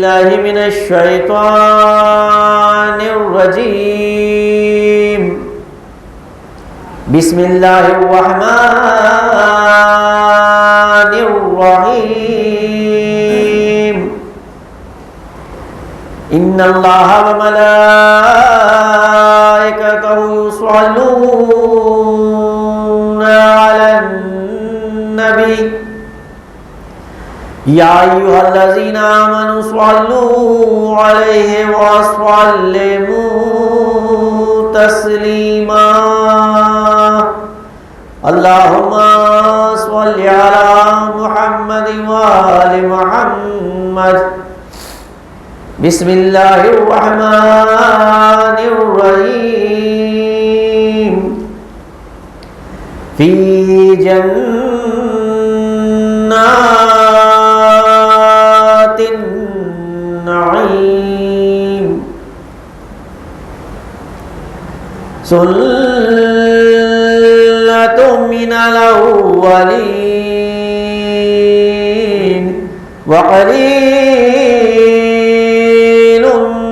बिल्लाहि मिनश शैतानिर रजीम। बिस्मिल्लाहिर रहमानिर रहीम। इन्नल्लाहा व मलाइकतहु युस्वल्लूना अलन नबी या अय्युहल्लज़ीना आमनू स्वल्लू अलैहि वसल्लिमू तस्लीमा। अल्लाहुम्मा स्वल्लि अला मुहम्मद व आलि मुहम्मद। बिस्मिल्लाहिर रहमानिर रहीम। फी जन्नातिन नईम सुल्लतुम मिनल अव्वलीन व क़लीलुम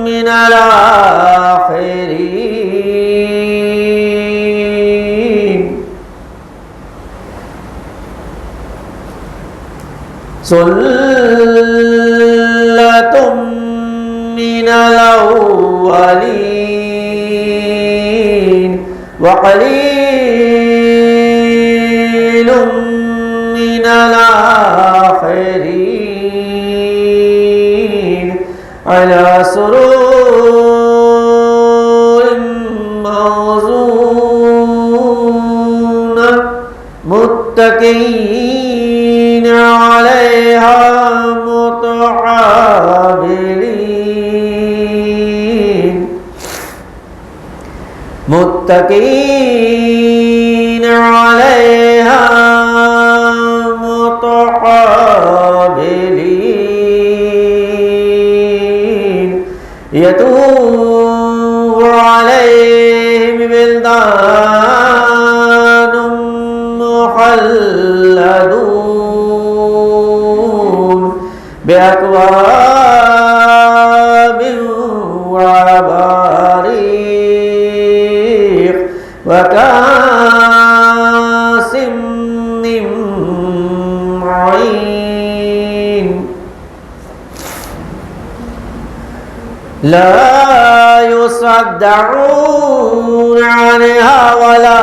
मिनल आखिरीन। सुल्लतुम मिनल अव्वलीन व क़लीलुम मिनल आखिरीन अला सुरूरिन मौज़ूना मुत्तक़ीन अलैहा मुतक़ाबिलीन। मुत्तक़ीन अलैहा मुतक़ाबिलीन। यतूफ़ु अलैहिम विल्दानुम मुख़ल्लदून बिअक्वाबिन व अबारीक़ व कासिम मिन मईन। ला युसद्दऊन अन्हा वला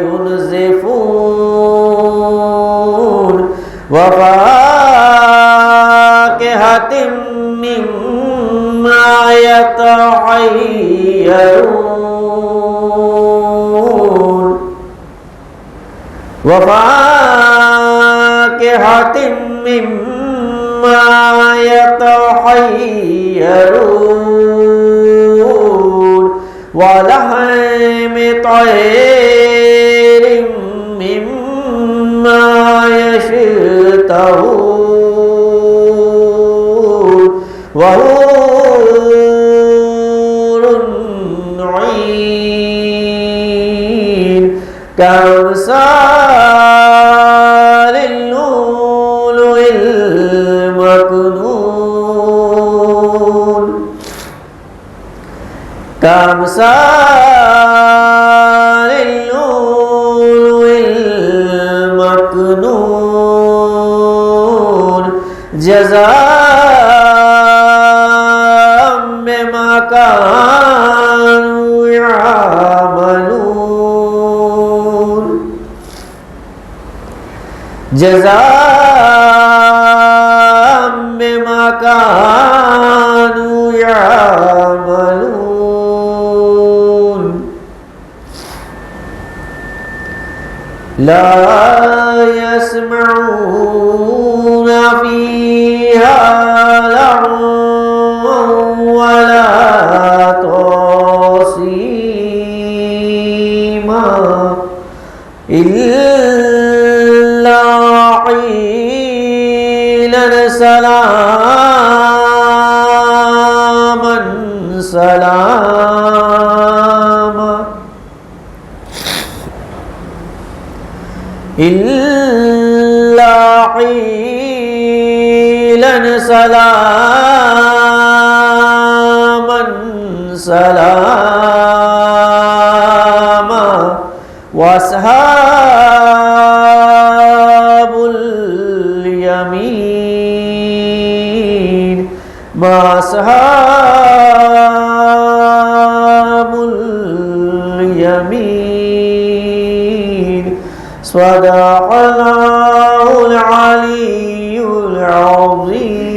युनज़िफून व फ़ाकिहतिन मिम्मा यतख़य्यरून व फ़ाकिहतिन मिम्मा यतख़य्यरून व लहमि तैरिन मिम्मा यशतहून व हूरुन ईन कअम्सालिल लुलुइल मकनून। कअम्सालिल लुलुइल मकनून जज़ाअम बिमा कानू यअमलून। जज़ाअम बिमा कानू यअमलून। ला यस्मऊन फ़ीहा लग़वन वला तासीमा इल्ला क़ीलन सलामन सलामा। इल्ला क़ीलन सलामन सलाम वअस्हाबुल यमीन मा अस्हाबुल यमीन सदक़ल्लाहुल अलीयुल अज़ीम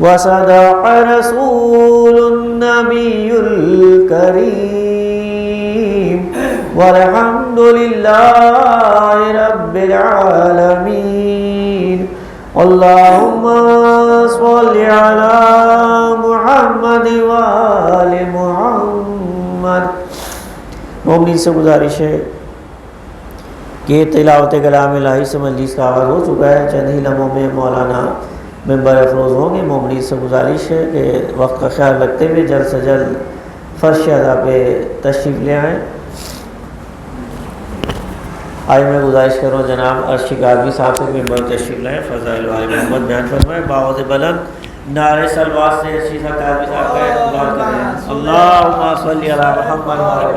वसदक़ रसूलुन नबियुल करीम वल्हम्दुलिल्लाहि रब्बिल आलमीन अल्लाहुम्मा सल्लि अला मुहम्मद व आलि मुहम्मद। मोमिन से गुजारिश है कि तिलावत कलाम इलाही से मजलिस का आगाज़ हो चुका है। चंद ही लम्हों में मौलाना मेंबर अफरोज़ होंगे। मोमिन से गुजारिश है कि वक्त का ख्याल रखते हुए जल्द से जल्द फ़र्श अदा पे तशरीफ़ ले आएँ। आज मैं गुजारिश कर रहा हूँ जनाब अर्शी काज़मी साहब से मेंबर तशरीफ़ लाएँ, फ़ज़ाइल वाले मोहम्मद बयान फरमाएँ। बावज़ बुलंद नारे सलवात से अर्शी काज़मी साहब का इक़बाल करें। अल्लाहुम्मा सल्लि अला मुहम्मद व आलि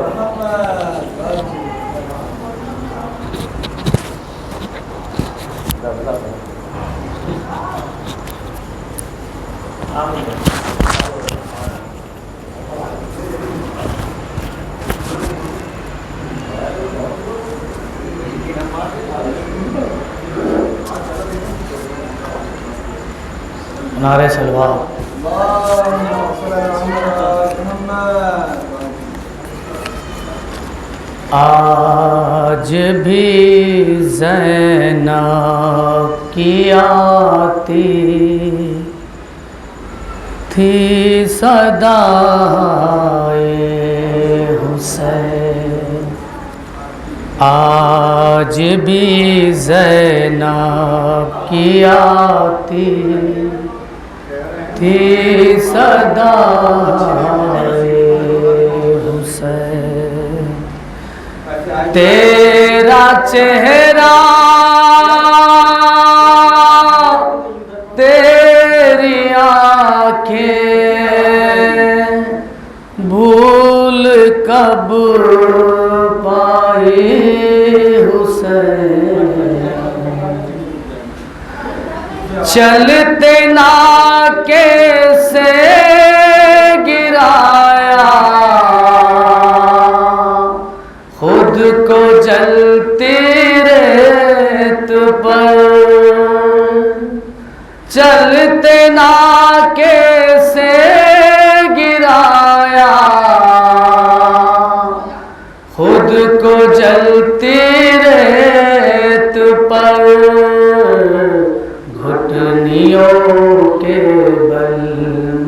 नारे सलवा आज भी ज़ैनब की आती थी सदाए हुसैन। आज भी ज़ैनब की आती थी सदाए हुसैन। तेरा चेहरा तेरी आँखें भूल कब पाए हुसैन। चलते नाके से गिराया खुद को जलती रेत पर। चलते नाके से गिराया खुद को जलती रेत पर। घुटनियों के बल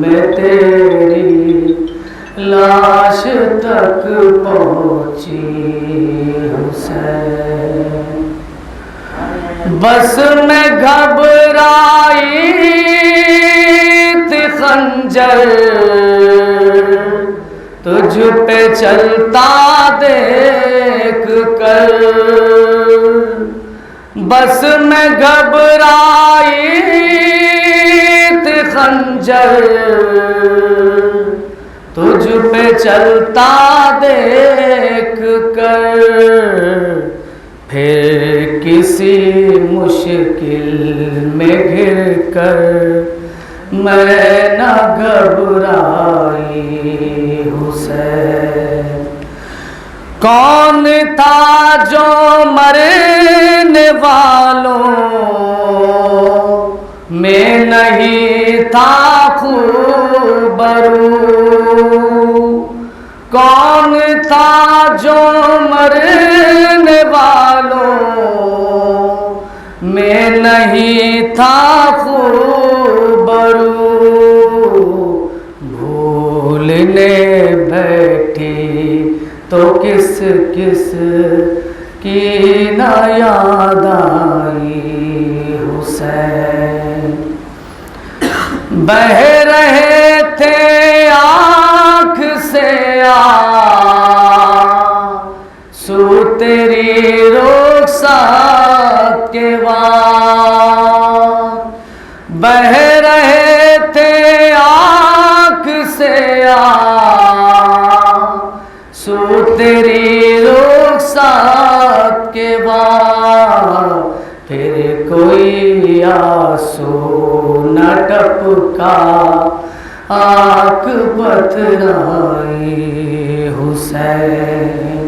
में तेरी लाश तक पहुँची हुसैन। बस मैं घबराई थी खंजर तुझ पे चलता देख कर। बस मैं घबराई थी खंजर तुझ पे चलता देख कर। फिर किसी मुश्किल में घिर कर मैं न घबराई हुसैन। कौन था जो मरने वालों में नहीं था खूबरू। कौन था जो मरने वालों में नहीं था खूबरू। भूलने बैठी तो किस किस की न याद आई हुसैन। बह रहे थे आँख से आंसू तेरी रुखसात के बाद। बह रहे थे आँख से के बाद फिर कोई आंसू न टपका, आँख पथराई हुसैन।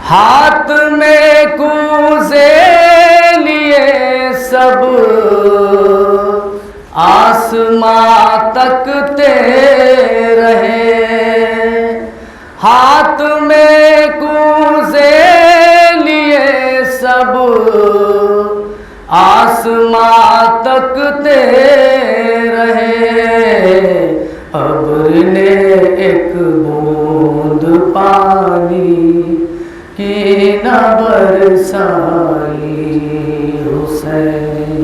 हाथ में कूजे लिए सब आसमां तकते रहे, हाथ में कूजे लिए सब आसमां तकते रहे। अब्र ने एक बूंद पानी की न बरसाई हुसैन।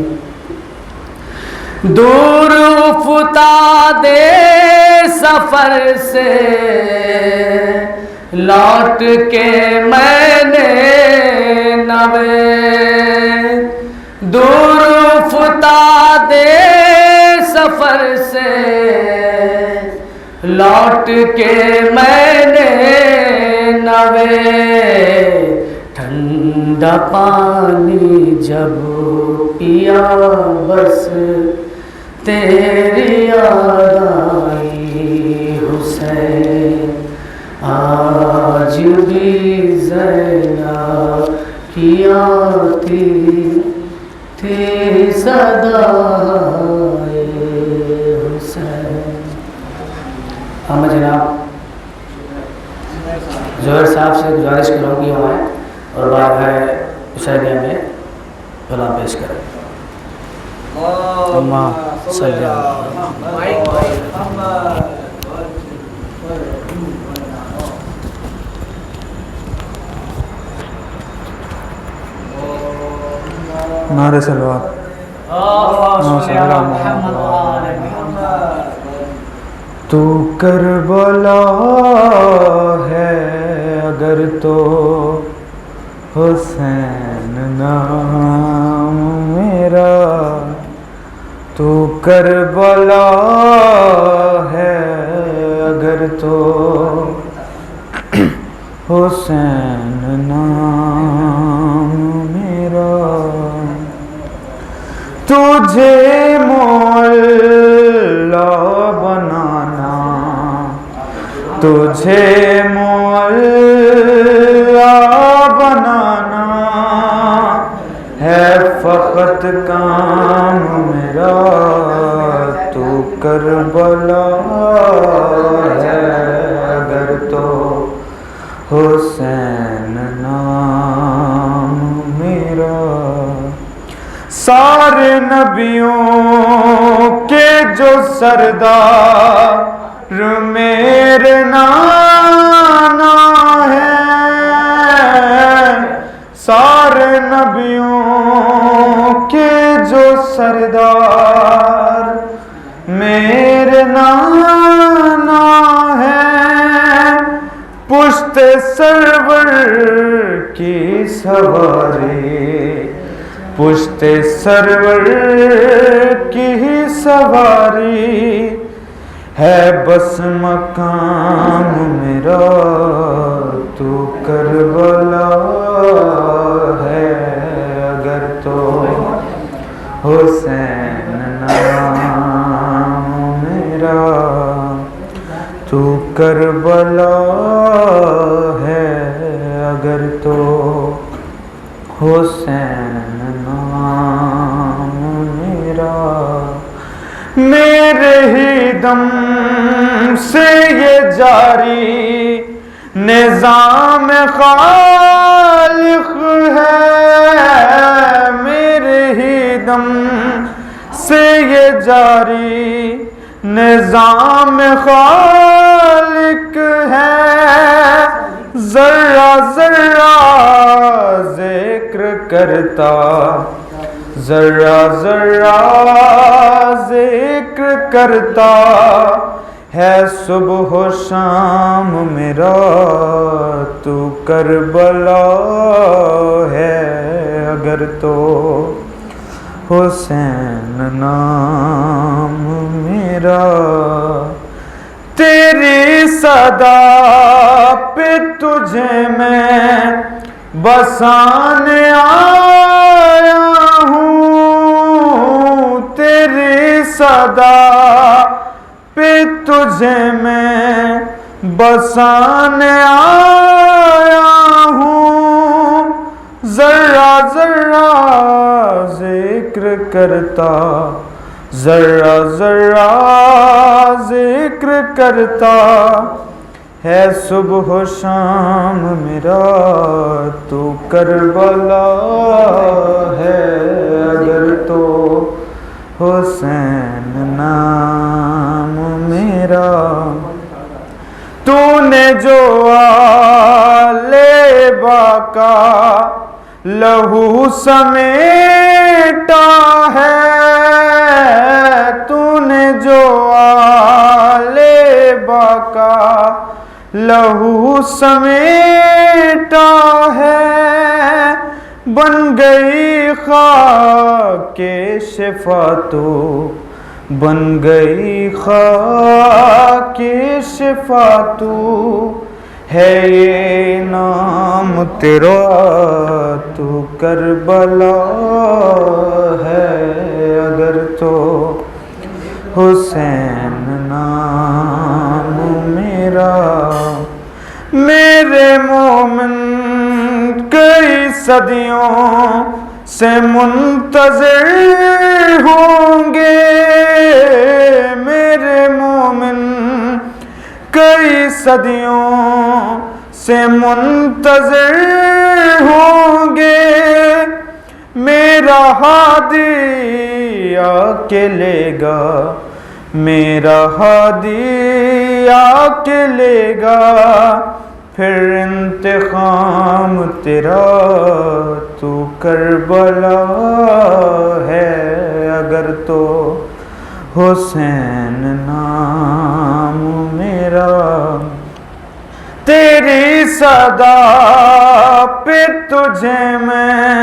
दूर उफता दे सफर से लौट के मैंने नवे, दूर उफता दे सफर से लौट के मैंने नवे, ठंडा पानी जब पिया बस तेरी याद आई हुसैन। आज भी ज़ैनब की आती थी सदा हुसैन। हम जनाब जोहर साहब से गुजारिश करूँगी हमारे और बात है शायरिया में कलाम पेश करें। नारे सलवात। तू करबला है अगर तो हुसैन नाम मेरा, तू करबला है अगर तो हुसैन नाम मेरा। तुझे मौला बनाना, तुझे मौला बनाना है फकत काम मेरा। तू करबला है अगर तो हुसैन नाम मेरा। सारे नबियों के जो सरदार मेरे नाना है, सारे नबियों के जो सरदार मेरे नाना है। पुश्ते सरवर की सवारी, पुश्ते सरवर की सवारी है बस मकाम मेरा। तू करबला है अगर तो हुसैन नाम मेरा। तू करबला है अगर तो हुसैन नाम मेरा। मेरे ही दम से ये जारी निज़ाम खालिक है, मेरे ही दम से ये जारी निज़ाम खालिक है। जर्रा जर्रा जिक्र करता, जर्रा जर्रा जिक्र करता है सुबह शाम मेरा। तू करबला है अगर तो हुसैन नाम मेरा। तेरी सदा पे तुझे मैं बसाने आया हूँ तेरी सदा पे तुझे मैं बसाने आया हूँ। जरा जरा जिक्र करता, जरा जरा जिक्र करता है सुबह शाम मेरा तू करबला है। अगर तो हुसैन नाम मेरा, तूने जो आले बाका लहू समेटा है, तूने जो आले बाका लहू समेटा है। बन गई खाके शिफा तो, बन गई खाके शिफा तू है ये नाम तेरा तू करबला है। अगर तो हुसैन नाम मेरा। मेरे मोमिन कई सदियों से मुंतज़िर होंगे, मेरे मोमिन कई सदियों से मुंतज़िर होंगे। मेरा हादी आके लेगा, मेरा हादी आके लेगा फिर इंतकाम तेरा तू करबला है। अगर तो हुसैन नाम मेरा। तेरी सदा पे तुझे मैं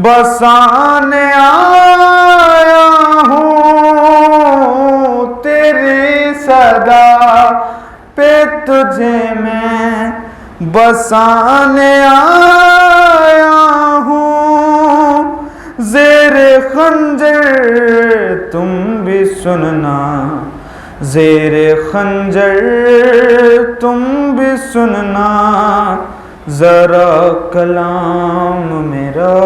बसाने आया हूँ, तेरी सदा पे तुझे मैं बसाने आया हूँ। ज़ेरे खंजर तुम भी सुनना, ज़ेरे खंजर तुम भी सुनना, ज़रा कलाम मेरा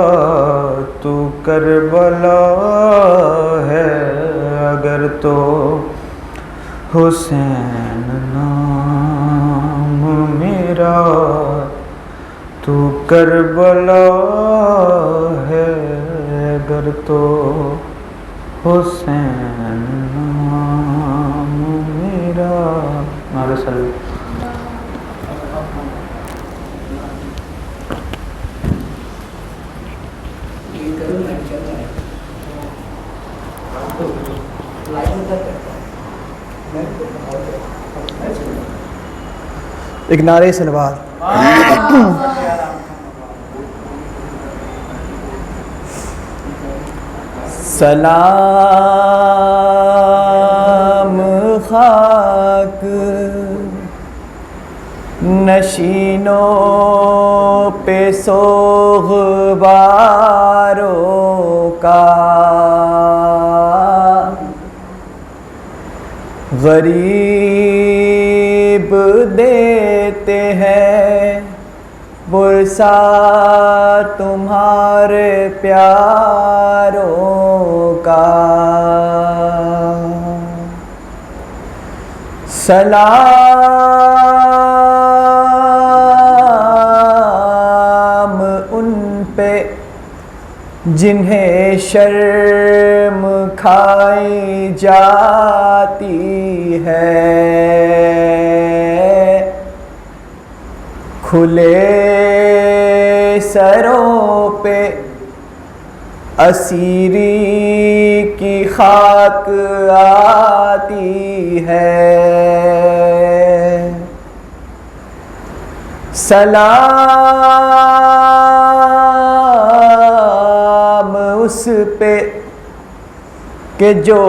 तू करबला है। अगर तो हुसैन नाम मेरा तू करबला है। अगर तो हुसैन नाम मेरा। नारे सल्लल्लाहु। एक नारे सलवात। सलाम खाक नशीनों पे सोगवारों का, गरीब देते हैं बुरसा तुम्हारे प्यारों का। सलाम उन पे जिन्हें शर्म खाई जाती है, खुले सरों पे असीरी की खाक आती है। सलाम उस पे कि जो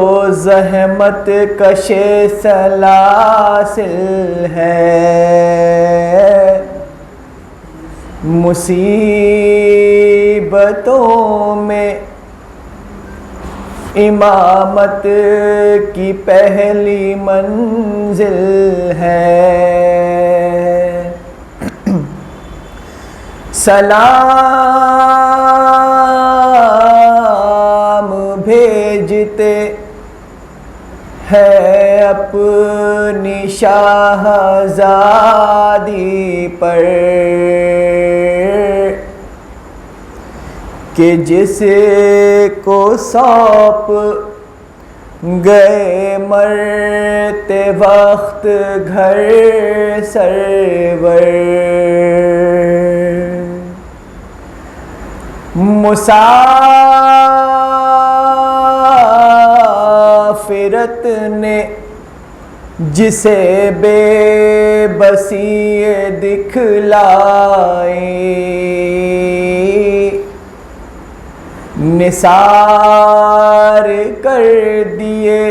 ज़हमत कशे सलासिल है, मुसीबतों में इमामत की पहली मंजिल है। सलाम भेजते हैं अपनी शाहज़ादी पर कि जिसको सौंप गए मरते वक्त घर सरवर। मुसाफिरत ने जिसे बेबसी दिखलाई, निसार कर दिए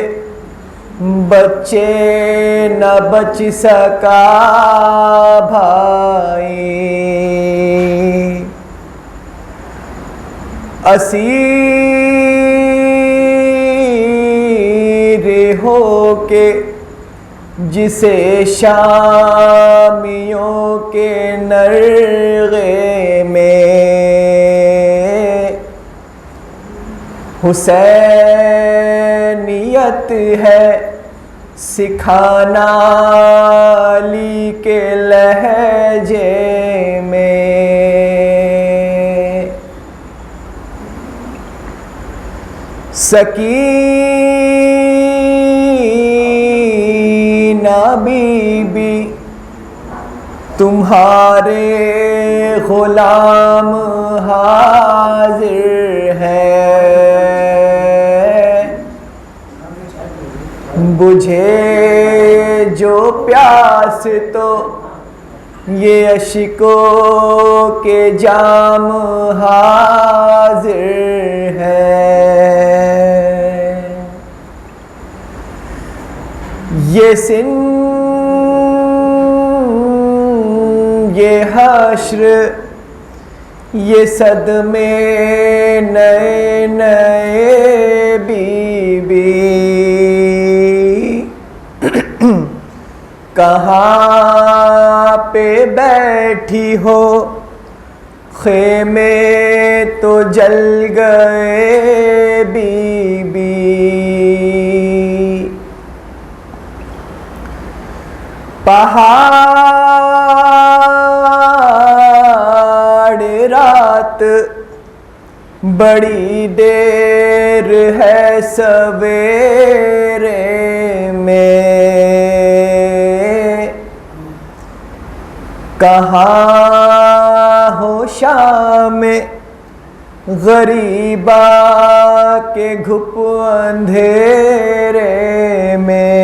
बच्चे न बच सका भाई। असीर होके जिसे शामियों के नरगे में हुसैनियत है सिखाना अली के लहजे में। सकीना बीबी तुम्हारे गुलाम हाजिर है, बुझे जो प्यास तो ये अश्कों के जाम हाजिर है। ये सिन ये हश्र ये सदमे नए नए बीबी, कहाँ पे बैठी हो खेमे तो जल गए बीबी। पहाड़ रात बड़ी देर है सवेरे में, कहाँ हो शाम गरीबा के घुप अंधेरे में।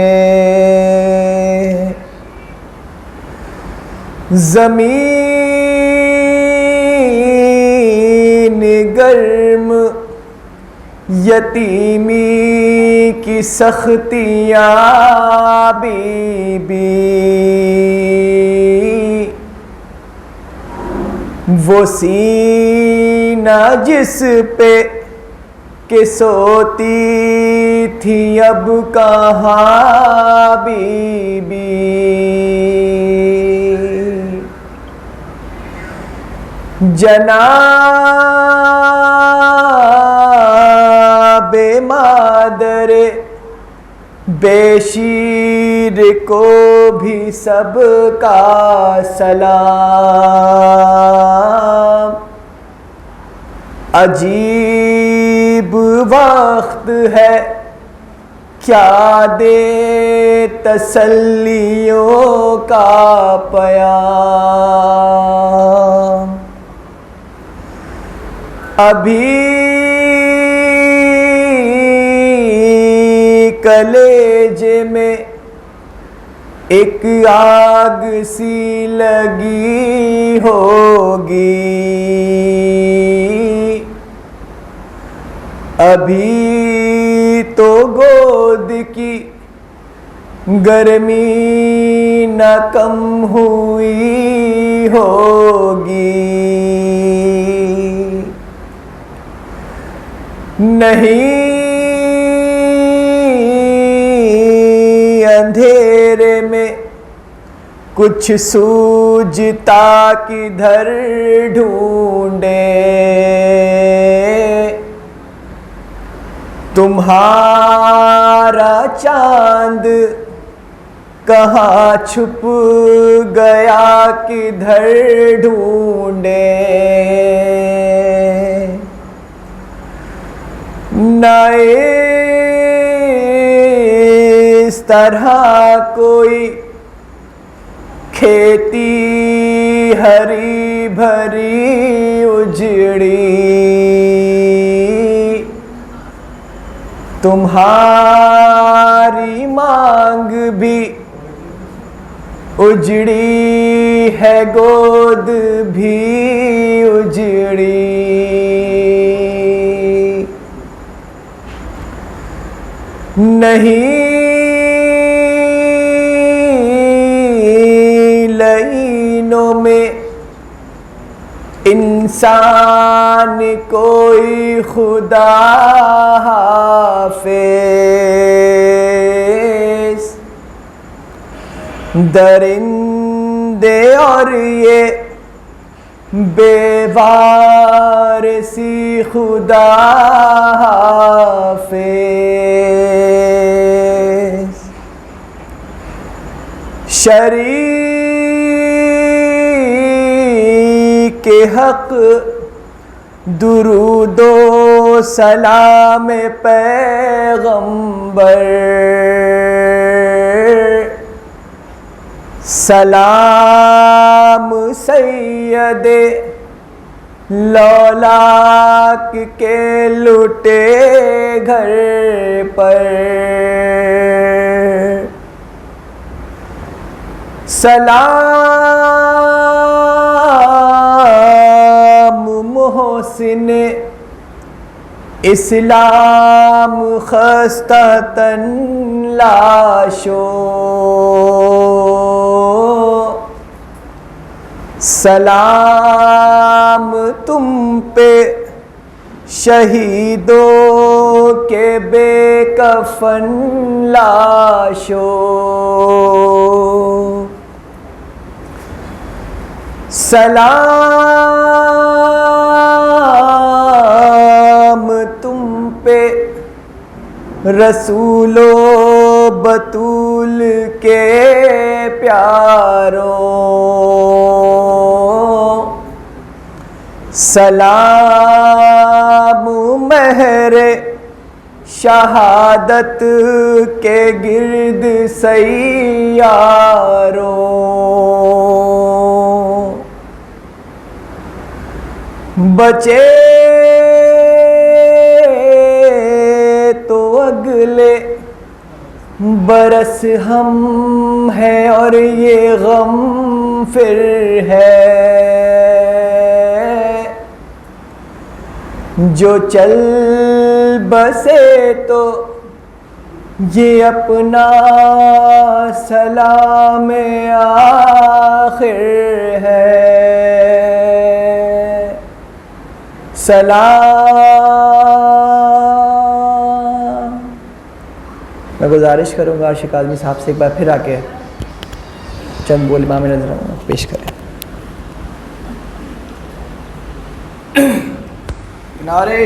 ज़मीन गर्म यतीमी की सख्तियाँ बीबी, वो सीना जिस पे के सोती थी अब कहाँ बीबी। जनाबे मादरे बेशीर को भी सबका सलाम। अजीब वक्त है क्या दे तसल्लियों का पयाम। अभी कलेजे में एक आग सी लगी होगी, अभी तो गोद की गर्मी न कम हुई होगी। नहीं अंधेरे में कुछ सूझता किधर ढूंढे, तुम्हारा चांद कहाँ छुप गया किधर ढूंढे। न इस तरह कोई खेती हरी भरी उजड़ी, तुम्हारी मांग भी उजड़ी है, गोद भी उजड़ी। नहीं लाइनों में इंसान कोई खुदा हाफिज, दरिंदे और ये बेवारसी खुदा हाफिज। शरीके हक दुरूदो सलाम पैगंबर, सलाम सैयदे लौलाक के लुटे घर पर, सलाम मोहसिन इस्लाम खस्ततन लाशो, सलाम तुम पे शहीदों के बेकफन लाशो, सलाम तुम पे रसूलो बतूल के प्यारों, सलाम महरे शहादत के गिर्द सैयारों, बचे तो अगले बरस हम हैं और ये गम फिर है, जो चल बसे तो ये अपना सलाम आखिर है। सलाम। मैं गुजारिश करूँगा आशिक आज़मी साहब से एक बार फिर आके चंद बोल इमाम नज़र पेश करें। नारे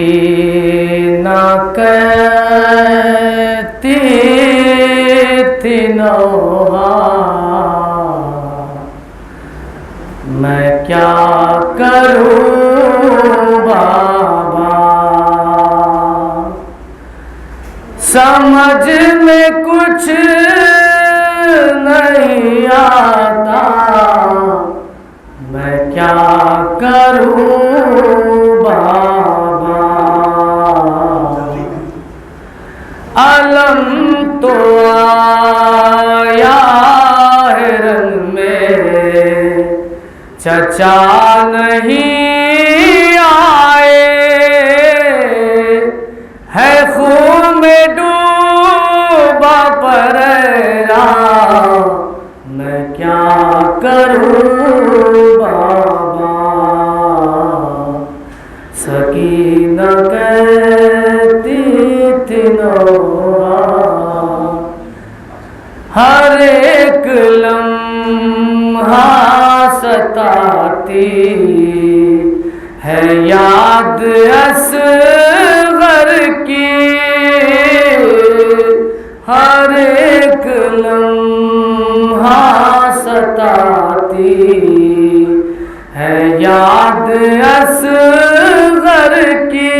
सकीना कहती थी नौहा, मैं क्या करूँ बाबा, समझ में कुछ नहीं आता, मैं क्या करूँ बाबा। अलम तो आया है रंग में, चचा नहीं आए, है में डूबा परेरा, मैं क्या करूं बाबा। सकीना कहती थी नौरा, हर एक लम्हा सताती है याद असग़र की। हर एक लम्हा सताती है याद असग़र की।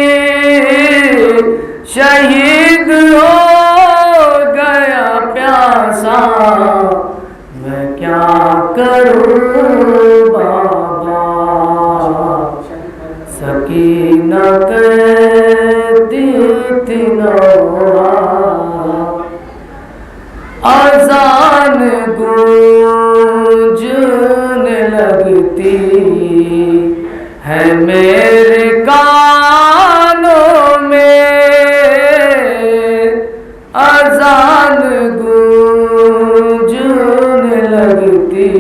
शहीद हो गया प्यासा, मैं क्या करूं बाबा। सकीना कहती थी नौरा, अज़ान गूंजने लगती है मेरे कानों में। अज़ान गूंजने लगती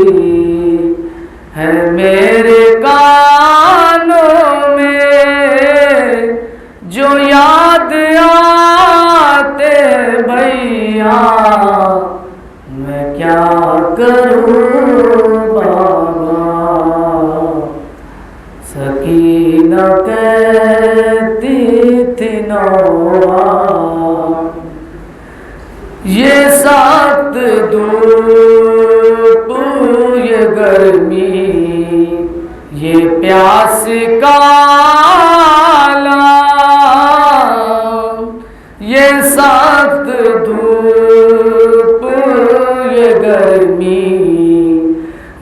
है मेरे कानों में। जो याद आते भैया, मैं क्या करूं बाबा। सकीना कहती थी नौरा, ये सात धूप ये गर्मी ये प्यास काला, ये सात धूप ये गर्मी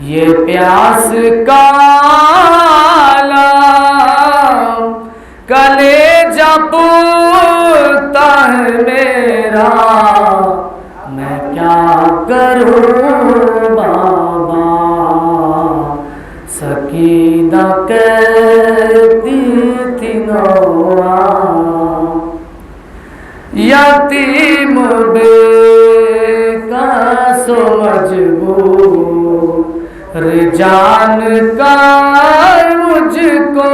ये प्यास काला। कलेजा पूरता है मेरा, मैं क्या करूं बाबा। सकीना कहती थी नौरा, यतीम बेकसो मजबूर जानकर मुझको।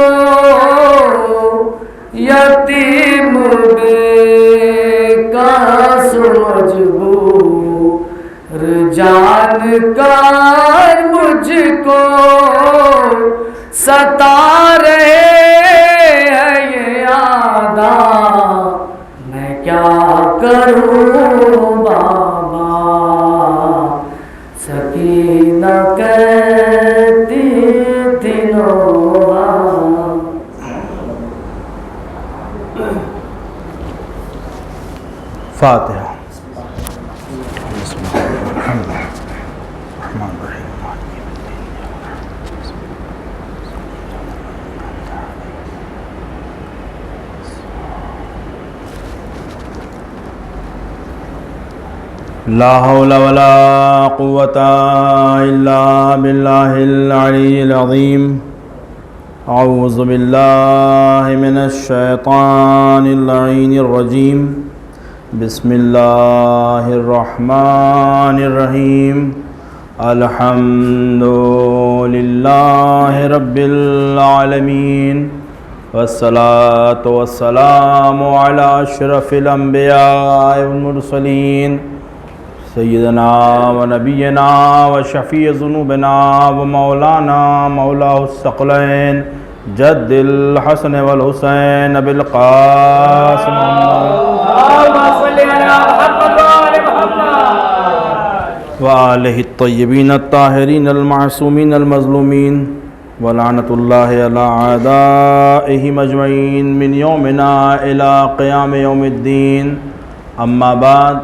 यतीम बेकसो मजबूर जानकर मुझको। सता रहे हैं ये यादा, मैं क्या करूं बाबा। सकीना कहती थी नौरा, फातिहा। ला हौला वला कुव्वता इल्ला बिल्लाहिल अलिय्यिल अज़ीम। अऊज़ु बिल्लाहि मिनश शैतानिर लईनिर रजीम। बिस्मिल्लाहिर रहमानिर रहीम। अल्हम्दुलिल्लाहि रब्बिल आलमीन, वस्सलातु वस्सलामु अला अशरफिल अंबिया वल मुरसलीन, सय्यदना व नबियना व शफ़ी ज़ुनूबना व मौलाना मौलाहुस्सक़लैन जद्दिल हसन वल हुसैन अबिल क़ासिम व आलिहि त्तय्यबीन अत्ताहिरीन अल मासूमीन अल मज़लूमीन व लानतुल्लाहि अला आदाइहिम अजमईन मिन यौमिना इला क़ियाम यौमिद्दीन। अम्मा बाद,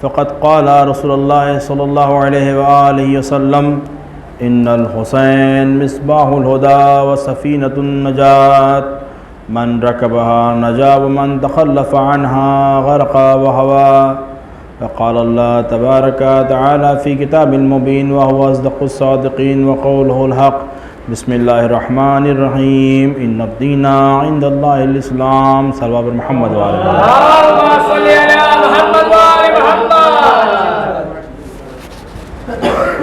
फ़क़द क़ाल रसूलुल्लाह सल्लल्लाहु अलैहि व आलिहि वसल्लम, इन्नल हुसैन मिस्बाहुल हुदा व सफ़ीनतुन नजात, मन रकबहा नजा व मन तख़ल्लफ़ अन्हा ग़रक़ा व हवा। फ़क़ाल अल्लाह तबारक व तआला फ़ी किताबिल मुबीन व हुवा अस्दक़ुस सादिक़ीन व क़ौलुहुल हक़ बिस्मिल्लाहिर्रहमानिर्रहीम इन्नद्दीना इंदल्लाहिल इस्लाम सल्लल्लाहु अलैहि मुहम्मद व अलैहि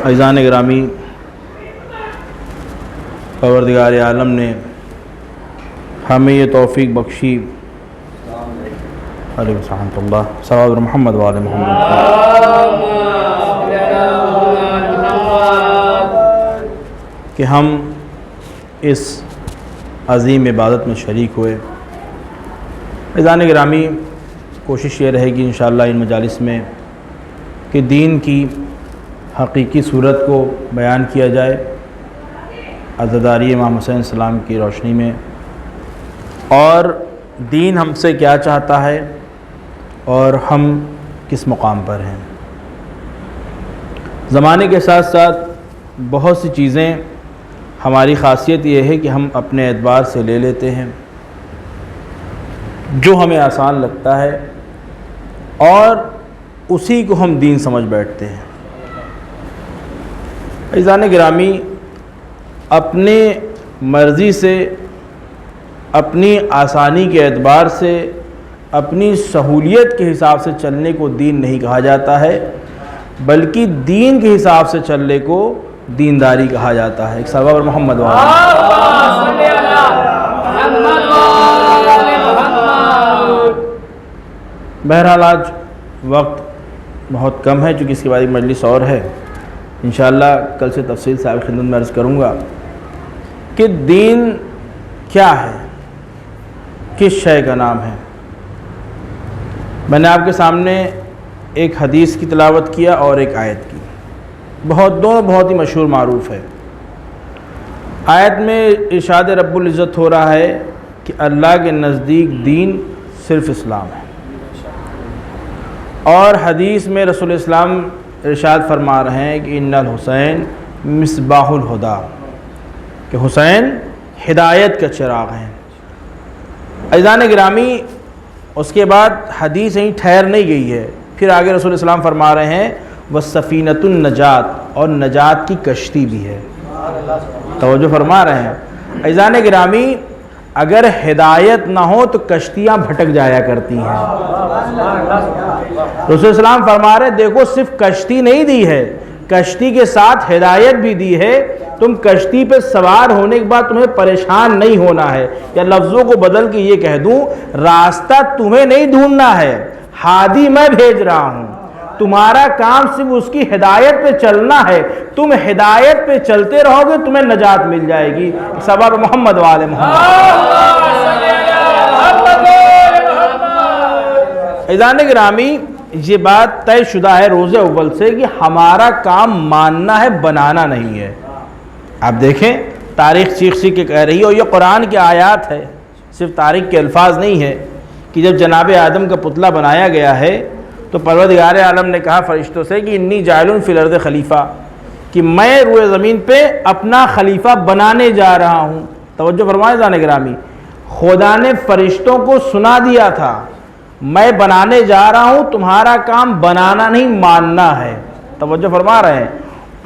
अज़ीज़ान गिरामी, परवरदिगार आलम ने हमें ये तौफ़ीक बख्शी सल्लल्लाहु मोहम्मद व अलैहि मोहम्मद कि हम इस अज़ीम इबादत में शरीक हुए। अज़ीज़ान गिरामी, कोशिश ये रहेगी इंशाअल्लाह इन मजालिस में कि दीन की हकीकी सूरत को बयान किया जाए अज़ादारी इमाम हुसैन सलाम की रोशनी में, और दीन हमसे क्या चाहता है और हम किस मुकाम पर हैं। ज़माने के साथ साथ बहुत सी चीज़ें हमारी ख़ासियत ये है कि हम अपने एतबार से ले लेते हैं जो हमें आसान लगता है और उसी को हम दीन समझ बैठते हैं। अज़ीज़ान गिरामी, अपने मर्ज़ी से, अपनी आसानी के एतबार से, अपनी सहूलियत के हिसाब से चलने को दीन नहीं कहा जाता है, बल्कि दीन के हिसाब से चलने को दीनदारी कहा जाता है। एक सल्लल्लाहु अलैहि मोहम्मद बहरहाल आज वक्त बहुत कम है, चूँकि इसके बाद एक मजलिस और है। इंशाअल्लाह कल से तफसील से आपकी खिदमत में अर्ज़ करूँगा कि दीन क्या है, किस शय का नाम है। मैंने आपके सामने एक हदीस की तिलावत किया और एक आयत की, दोनों बहुत ही मशहूर मारूफ़ है। आयत में इरशाद रब्बुल इज़्ज़त हो रहा है कि अल्लाह के नज़दीक दीन सिर्फ़ इस्लाम है, और हदीस में रसूल इस्लाम इरशाद फरमा रहे हैं कि इन्नल हुसैन मिसबाहुल हुदा, कि हुसैन हिदायत का चिराग हैं। अज़ीज़ान गिरामी, उसके बाद हदीस यहीं ठहर नहीं गई है, फिर आगे रसूल इस्लाम फरमा रहे हैं वह सफ़ीनतुन नजात, और नजात की कश्ती भी है। तवज्जो फरमा रहे हैं। अज़ीज़ान गिरामी, अगर हिदायत ना हो तो कश्तियाँ भटक जाया करती हैं। रसूल इस्लाम फरमा रहे देखो, सिर्फ कश्ती नहीं दी है, कश्ती के साथ हिदायत भी दी है। तुम कश्ती पे सवार होने के बाद तुम्हें परेशान नहीं होना है, या लफ्ज़ों को बदल के ये कह दूं, रास्ता तुम्हें नहीं ढूंढना है, हादी मैं भेज रहा हूं। तुम्हारा काम सिर्फ उसकी हिदायत पे चलना है। तुम हिदायत पे चलते रहोगे, तुम्हें नजात मिल जाएगी। सल्लल्लाहु मोहम्मद वाले अज़ीज़ान गिरामी, ये बात तय शुदा है रोज़े अव्वल से कि हमारा काम मानना है, बनाना नहीं है। आप देखें, तारीख़ चीख चीख के कह रही है, और ये कुरान की आयत है, सिर्फ तारीख़ के अल्फाज नहीं है, कि जब जनाब आदम का पुतला बनाया गया है तो परवरदिगार आलम ने कहा फरिश्तों से कि इन्नी जाइलुन फिल अर्ज़ खलीफा, कि मैं रूए ज़मीन पे अपना खलीफा बनाने जा रहा हूँ। तवज्जो फरमाए ज़ान गिरामी, खुदा ने फरिश्तों को सुना दिया था मैं बनाने जा रहा हूँ, तुम्हारा काम बनाना नहीं मानना है। तवज्जो फरमा रहे हैं।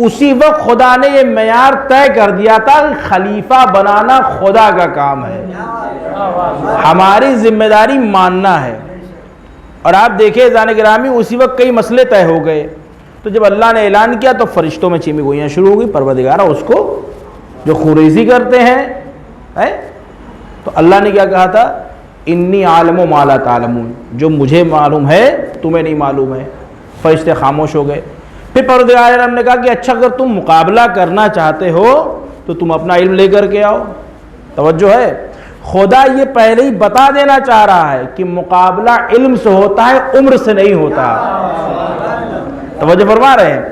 उसी वक्त खुदा ने ये मेयार तय कर दिया था कि खलीफा बनाना खुदा का काम है, हमारी जिम्मेदारी मानना है। और आप देखिए ज़ान गिरामी, उसी वक्त कई मसले तय हो गए। तो जब अल्लाह ने ऐलान किया तो फरिश्तों में चीमी गोइयाँ शुरू हो गई, परवरदिगारा उसको जो खुरेजी करते हैं। तो अल्लाह ने क्या कहा था, इन्नी आलमो माला तालमून, जो मुझे मालूम है तुम्हें नहीं मालूम है। फरिश्ते खामोश हो गए। फिर परवरदिगार आलम ने कहा कि अच्छा, अगर तुम मुकाबला करना चाहते हो तो तुम अपना इल्म लेकर के आओ। तवज्जो है, खुदा ये पहले ही बता देना चाह रहा है कि मुकाबला इल्म से होता है, उम्र से नहीं होता। तवज्जो फरमा रहे हैं।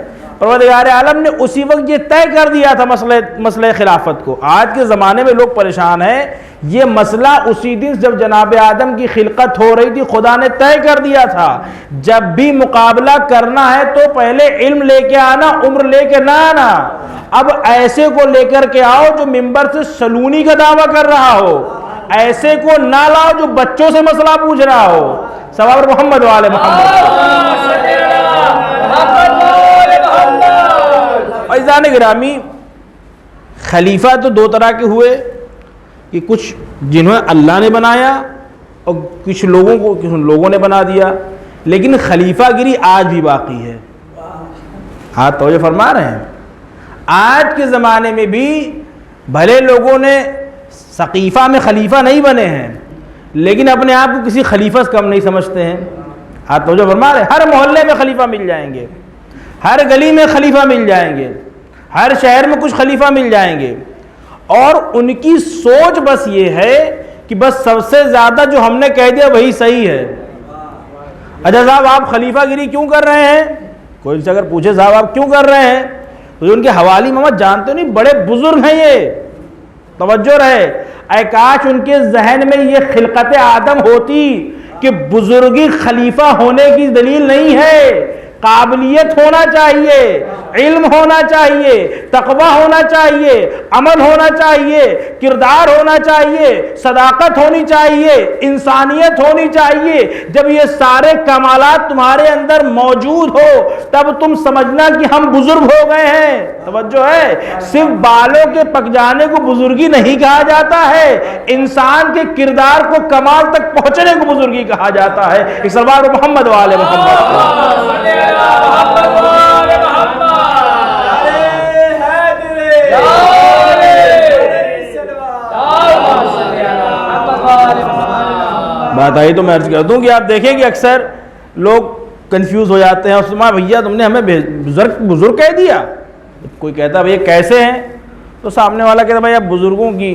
परवरदिगार आलम ने उसी वक्त ये तय कर दिया था मसले खिलाफत को। आज के ज़माने में लोग परेशान हैं, ये मसला उसी दिन जब जनाब आदम की खिलकत हो रही थी खुदा ने तय कर दिया था, जब भी मुकाबला करना है तो पहले इल्म लेके आना, उम्र लेके ना आना। अब ऐसे को लेकर के आओ जो मिंबर से सलूनी का दावा कर रहा हो, ऐसे को ना लाओ जो बच्चों से मसला पूछ रहा हो। सवाब मोहम्मद वाले अज़ीज़ान गिरामी, खलीफा तो दो तरह के हुए कि कुछ जिन्हें अल्लाह ने बनाया और कुछ लोगों ने बना दिया, लेकिन खलीफागिरी आज भी बाकी है। आप तो फरमा रहे हैं, आज के ज़माने में भी भले लोगों ने सकीफ़ा में खलीफा नहीं बने हैं, लेकिन अपने आप को किसी खलीफा से कम नहीं समझते हैं। आप तो फरमा रहे हैं, हर मोहल्ले में खलीफा मिल जाएंगे, हर गली में खलीफा मिल जाएंगे, हर शहर में कुछ खलीफा मिल जाएंगे, और उनकी सोच बस ये है कि बस सबसे ज़्यादा जो हमने कह दिया वही सही है। अच्छा साहब आप खलीफागिरी क्यों कर रहे हैं? कोई से अगर पूछे साहब आप क्यों कर रहे हैं, तो उनके हवाली मोहम्मद जानते नहीं, बड़े बुजुर्ग हैं ये, तवज्जो रहे। काश उनके जहन में ये खिलकत आदम होती कि बुजुर्गी खलीफा होने की दलील नहीं है, काबिलियत होना चाहिए, इल्म होना चाहिए, तकवा होना चाहिए, अमल होना चाहिए, किरदार होना चाहिए, सदाकत होनी चाहिए, इंसानियत होनी चाहिए। जब ये सारे कमालात तुम्हारे अंदर मौजूद हो तब तुम समझना कि हम बुजुर्ग हो गए हैं। तवज्जो है, सिर्फ बालों के पक जाने को बुजुर्गी नहीं कहा जाता है, इंसान के किरदार को कमाल तक पहुंचने को बुजुर्गी कहा जाता है। इस सल्लल्लाहु मोहम्मद वाले मोहम्मद बात आई तो मैं अर्ज कर दूं कि आप देखें कि अक्सर लोग कंफ्यूज हो जाते हैं, उस्मा भैया तुमने हमें बुजुर्ग कह दिया। कोई कहता भैया कैसे हैं, तो सामने वाला कहता भाई आप बुजुर्गों की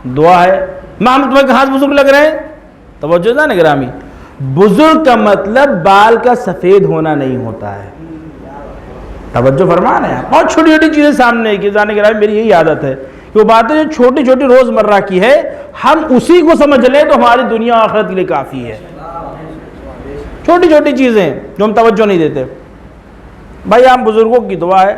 दुआ है। मैं हम तुम्हें कहाँ से बुजुर्ग लग रहे हैं? तवज्जो ना निगरामी, बुजुर्ग का मतलब बाल का सफेद होना नहीं होता है। तवज्जो फरमा रहे हैं, बहुत छोटी छोटी चीजें सामने की जाने के, मेरी यही आदत है कि वो बातें जो छोटी छोटी रोजमर्रा की है हम उसी को समझ लें तो हमारी दुनिया और आखिरत के लिए काफी है। छोटी छोटी चीजें जो हम तवज्जो नहीं देते। भाई आप बुजुर्गों की दुआ है,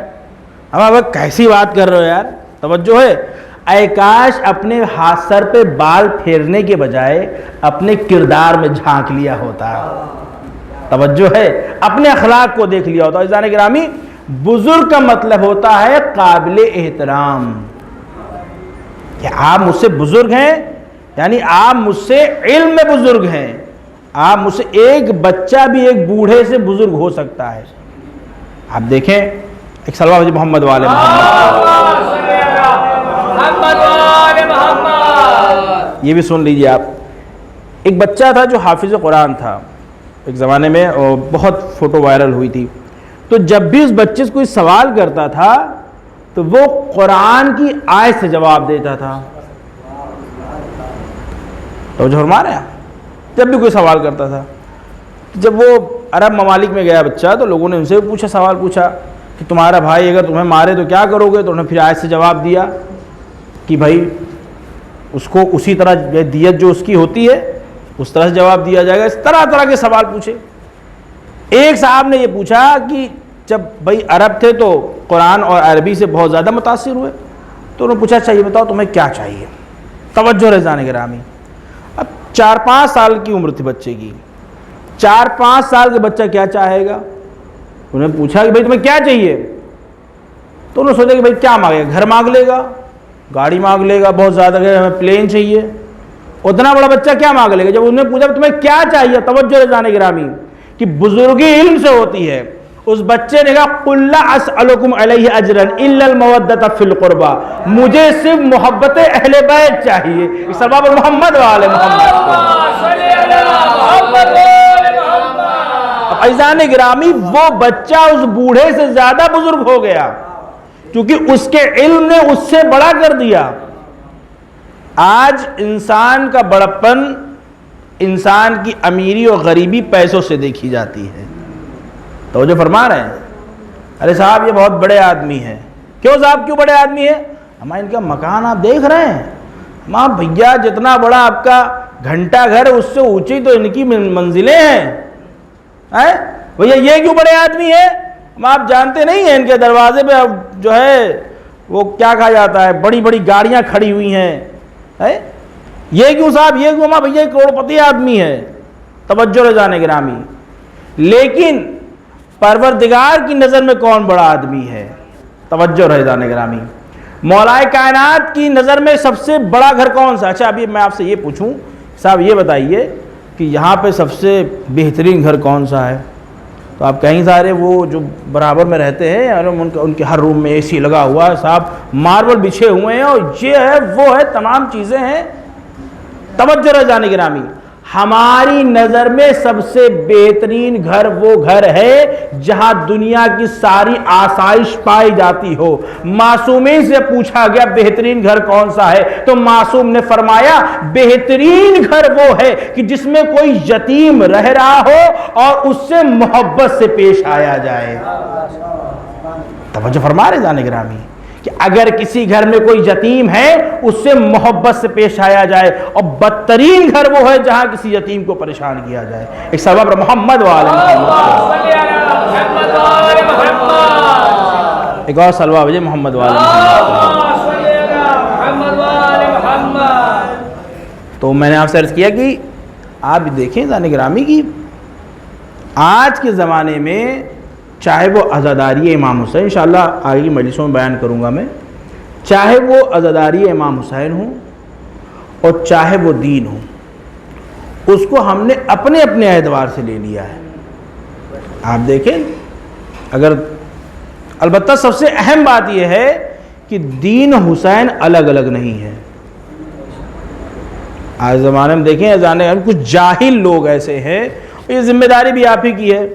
हम अब कैसी बात कर रहे हो यार, तवज्जो है। काश अपने हाथ सर पे बाल फेरने के बजाय अपने किरदार में झांक लिया होता। तवज्जो है, अपने अखलाक को देख लिया होता। जाने गिरामी, बुजुर्ग का मतलब होता है काबिल एहतराम, कि आप मुझसे बुजुर्ग हैं, यानी आप मुझसे इल्म में बुजुर्ग हैं। आप मुझसे, एक बच्चा भी एक बूढ़े से बुजुर्ग हो सकता है। आप देखें एक सल्लल्लाहु मोहम्मद वाले ये भी सुन लीजिए आप। एक बच्चा था जो हाफिज कुरान था एक ज़माने में, और बहुत फ़ोटो वायरल हुई थी। तो जब भी उस बच्चे से कोई सवाल करता था तो वो कुरान की आयत से जवाब देता था। तो जो हमारे यहाँ जब भी कोई सवाल करता था, जब वो अरब ममालिक में गया बच्चा तो लोगों ने उनसे पूछा, सवाल पूछा कि तुम्हारा भाई अगर तुम्हें मारे तो क्या करोगे? तो उन्होंने फिर आयत से जवाब दिया कि भाई उसको उसी तरह दियत जो उसकी होती है उस तरह से जवाब दिया जाएगा। इस तरह तरह के सवाल पूछे। एक साहब ने ये पूछा कि जब भाई अरब थे तो कुरान और अरबी से बहुत ज़्यादा मुतासिर हुए, तो उन्होंने पूछा अच्छा ये बताओ तुम्हें क्या चाहिए? तवज्जो रज़ाने गिरामी, अब 4-5 साल की उम्र थी बच्चे की। 4-5 साल के बच्चा क्या चाहेगा? उन्होंने पूछा कि भाई तुम्हें क्या चाहिए? तो उन्होंने सोचा कि भाई क्या मांगेगा, घर मांग लेगा, गाड़ी मांग लेगा, बहुत ज़्यादा हमें प्लेन चाहिए। उतना बड़ा बच्चा क्या मांग लेगा? जब उन्होंने पूछा तुम्हें क्या चाहिए, तवज्जो रज़ाने गिरामी, कि बुजुर्गी इल्म से होती है। उस बच्चे ने कहा कुल्ला अस्अलुकुम अलैहि अजरन इल्लल मवद्दत फिल कुर्बा, मुझे सिर्फ मोहब्बत अहले बैत चाहिए। इस सबब मोहम्मद वाले अज़ान गिरामी, वो बच्चा उस बूढ़े से ज्यादा बुजुर्ग हो गया क्योंकि उसके इल्म ने उससे बड़ा कर दिया। आज इंसान का बड़प्पन, इंसान की अमीरी और गरीबी पैसों से देखी जाती है। तो जो फरमा रहे हैं, अरे साहब ये बहुत बड़े आदमी हैं। क्यों साहब, क्यों बड़े आदमी हैं? हमारे इनका मकान आप देख रहे हैं? माँ भैया जितना बड़ा आपका घंटा घर है उससे ऊंची तो इनकी मंजिलें हैं। भैया ये क्यों बड़े आदमी है? आप जानते नहीं हैं इनके दरवाजे पे अब जो है वो क्या कहा जाता है, बड़ी बड़ी गाड़ियां खड़ी हुई हैं। ये क्यों साहब, ये क्यों? माँ भैया करोड़पति आदमी है। तवज्जो रज़ाने गिरामी, लेकिन परवरदिगार की नज़र में कौन बड़ा आदमी है? तवज्जो रज़ाने गिरामी, मौलाए कायनात की नज़र में सबसे बड़ा घर कौन सा? अच्छा अभी मैं आपसे ये पूछूं साहब, ये बताइए कि यहाँ पे सबसे बेहतरीन घर कौन सा है? तो आप कहीं सारे वो जो बराबर में रहते हैं और उनके हर रूम में एसी लगा हुआ है साहब, मार्बल बिछे हुए हैं और ये है वो है, तमाम चीज़ें हैं। तवज्जो रह जाने की नामी, हमारी नज़र में सबसे बेहतरीन घर वो घर है जहां दुनिया की सारी आसाइश पाई जाती हो। मासूमी से पूछा गया बेहतरीन घर कौन सा है, तो मासूम ने फरमाया बेहतरीन घर वो है कि जिसमें कोई यतीम रह रहा हो और उससे मोहब्बत से पेश आया जाए। तवज्जो फरमा रहे जाने ग्रामी कि अगर किसी घर में कोई यतीम है उससे मोहब्बत से पेश आया जाए, और बदतरीन घर वो है जहां किसी यतीम को परेशान किया जाए। एक सबब मोहम्मद वाले एक और सलवा वजह मोहम्मद वाले। तो मैंने आपसे अर्ज किया कि आप देखें जाने ग्रामी की आज के ज़माने में चाहे वो अज़ादारी इमाम हुसैन, इंशाअल्लाह आगे की मजलिसों में बयान करूँगा मैं, चाहे वो अज़ादारी इमाम हुसैन हो और चाहे वो दीन हो, उसको हमने अपने अपने एतबार से ले लिया है। आप देखें, अगर अलबत्ता सबसे अहम बात यह है कि दीन हुसैन अलग अलग नहीं है। आज ज़माने में देखें जाने कुछ जाहिल लोग ऐसे हैं, ये जिम्मेदारी भी आप ही की है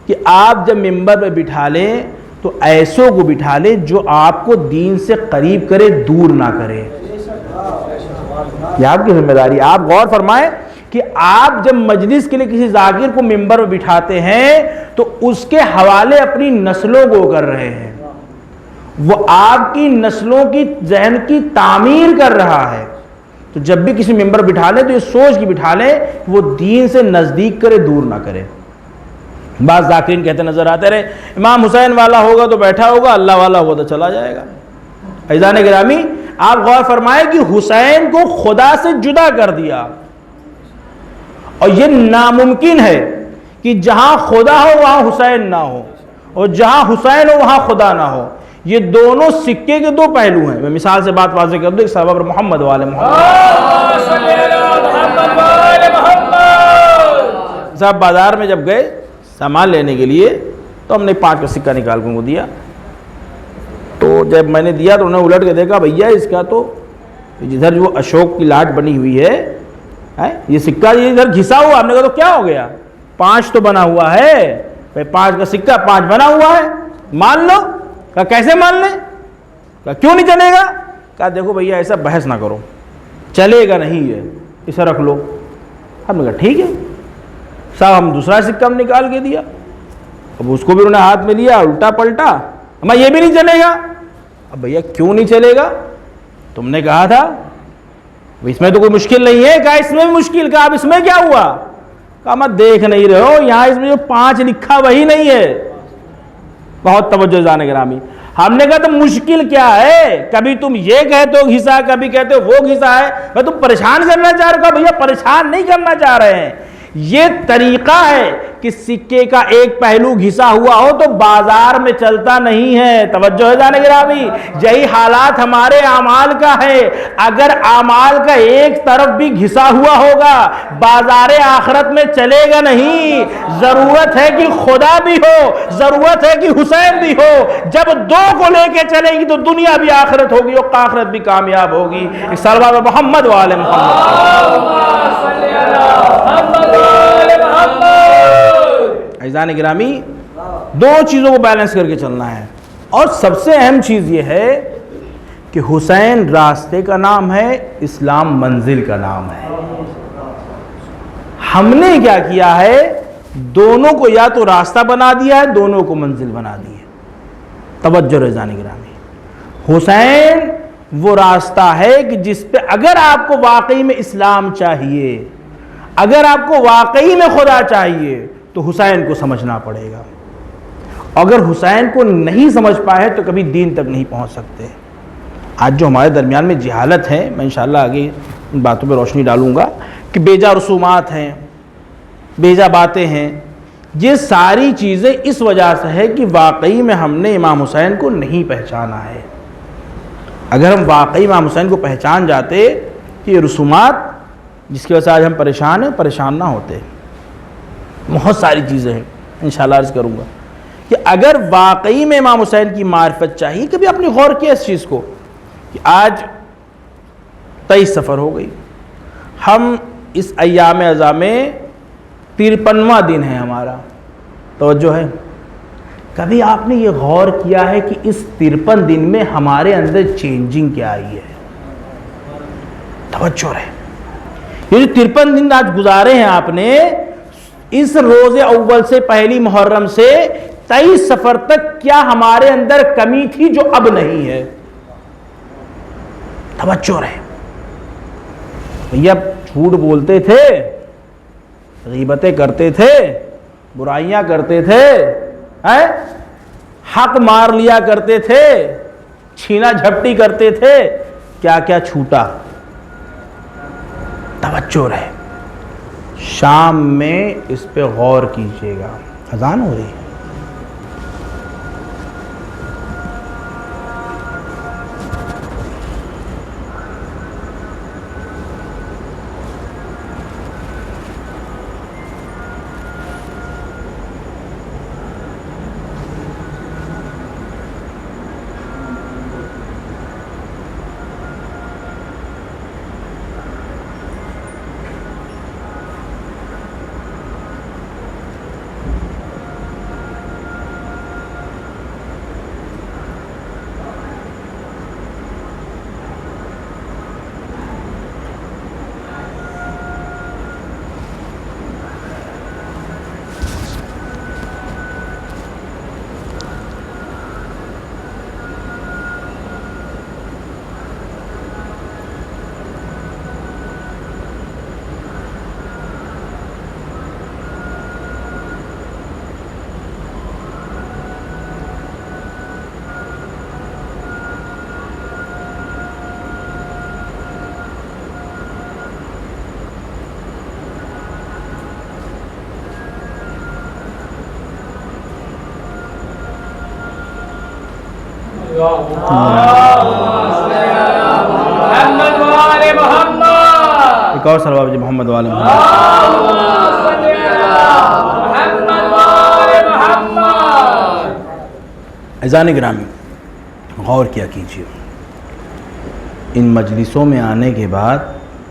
कि आप जब मिंबर पे बिठा लें तो ऐसों को बिठा लें जो आपको दीन से करीब करे, दूर ना करे। यह आपकी जिम्मेदारी। आप गौर फरमाएं कि आप जब मजलिस के लिए किसी जाकिर को मिंबर पे बिठाते हैं तो उसके हवाले अपनी नस्लों को कर रहे हैं। वो आपकी नस्लों की जहन की तामीर कर रहा है। तो जब भी किसी मिंबर बिठा लें तो ये सोच के बिठा लें कि वो दीन से नज़दीक करे, दूर ना करे। बाज़ ज़ाकिरीन कहते नजर आते रहे, इमाम हुसैन वाला होगा तो बैठा होगा, अल्लाह वाला होगा तो चला जाएगा। ऐज़ान गिरामी, आप गौर फरमाए कि हुसैन को खुदा से जुदा कर दिया, और यह नामुमकिन है कि जहां खुदा हो वहां हुसैन ना हो, और जहां हुसैन हो वहां खुदा ना हो। ये दोनों सिक्के के दो पहलू हैं। मैं मिसाल से बात वाज़ेह कर दूं, एक सबब मोहम्मद वाले साहब बाजार में जब गए सामान लेने के लिए तो हमने 5 का सिक्का निकाल कर दिया। तो जब मैंने दिया तो उन्होंने उलट के देखा, भैया इसका तो जिधर जो अशोक की लाट बनी हुई है ये सिक्का ये इधर घिसा हुआ। हमने कहा तो क्या हो गया, 5 तो बना हुआ है, 5 का सिक्का 5 बना हुआ है, मान लो। कहा कैसे मान लें? कहा क्यों नहीं चलेगा? कहा देखो भैया ऐसा बहस ना करो, चलेगा नहीं है, इसे रख लो। हमने कहा ठीक है साहब। हम दूसरा सिक्का हम निकाल के दिया, अब उसको भी उन्होंने हाथ में लिया, उल्टा पलटा, मैं ये भी नहीं चलेगा। अब भैया क्यों नहीं चलेगा? तुमने कहा था इसमें तो कोई मुश्किल नहीं है। कहा इसमें भी मुश्किल। कहा अब इसमें क्या हुआ? कहा मैं देख नहीं रहे हो, यहाँ इसमें जो 5 लिखा वही नहीं है। बहुत तवज्जो जाने ग्रामी। हमने कहा तो मुश्किल क्या है? कभी तुम ये कहते हो घिसा, कभी कहते हो वो घिसा है। भाई तुम परेशान करना चाह रहे हो? भैया परेशान नहीं करना चाह रहे हैं। ये तरीका है कि सिक्के का एक पहलू घिसा हुआ हो तो बाजार में चलता नहीं है। तवज्जो है जाने गिरामी, यही हालात हमारे आमाल का है। अगर आमाल का एक तरफ भी घिसा हुआ होगा बाजार आखिरत में चलेगा नहीं। जरूरत है कि खुदा भी हो, जरूरत है कि हुसैन भी हो। जब 2 को लेके चलेगी तो दुनिया भी आखिरत होगी और आखिरत भी कामयाब होगी। इस सलवा में मोहम्मद वाले ऐज़ान गिरामी, 2 चीज़ों को बैलेंस करके चलना है। और सबसे अहम चीज़ यह है कि हुसैन रास्ते का नाम है, इस्लाम मंजिल का नाम है। हमने क्या किया है, दोनों को या तो रास्ता बना दिया है, दोनों को मंजिल बना दी है। तवज्जो ऐज़ान गिरामी, हुसैन वो रास्ता है कि जिस पे अगर आपको वाकई में इस्लाम चाहिए, अगर आपको वाकई में खुदा चाहिए तो हुसैन को समझना पड़ेगा। अगर हुसैन को नहीं समझ पाए तो कभी दीन तक नहीं पहुंच सकते। आज जो हमारे दरमियान में जहालत है, मैं इंशाअल्लाह आगे इन बातों पर रोशनी डालूंगा कि बेजा रसूमात हैं, बेजा बातें हैं, ये सारी चीज़ें इस वजह से है कि वाकई में हमने इमाम हुसैन को नहीं पहचाना है। अगर हम वाकई इमाम हुसैन को पहचान जाते कि ये रसूमात जिसकी वजह से आज हम परेशान हैं, परेशान ना होते। बहुत सारी चीज़ें हैं, इंशाल्लाह अर्ज़ करूँगा कि अगर वाकई में इमाम हुसैन की मार्फत चाहिए, कभी आपने गौर किया इस चीज़ को कि आज 23 सफ़र हो गई, हम इस अय्याम अज़ा में 53वां दिन है हमारा, तवज्जो है। कभी आपने ये गौर किया है कि इस 53 दिन में हमारे अंदर चेंजिंग क्या आई है? तवज्जो है। ये जो 53 दिन आज गुजारे हैं आपने, इस रोज़े अव्वल से पहली मुहर्रम से 23 सफ़र तक क्या हमारे अंदर कमी थी जो अब नहीं है? तवज्जो है। भैया झूठ बोलते थे, गीबतें करते थे, बुराइयां करते थे, हैं? हक मार लिया करते थे, छीना झपटी करते थे, क्या क्या छूटा? तवज्जो रहे। शाम में इस पे गौर कीजिएगा। अजान हो रही है। एक और सलवात मोहम्मद वाले अज़ान गिरामी, गौर किया कीजिए, इन मजलिसों में आने के बाद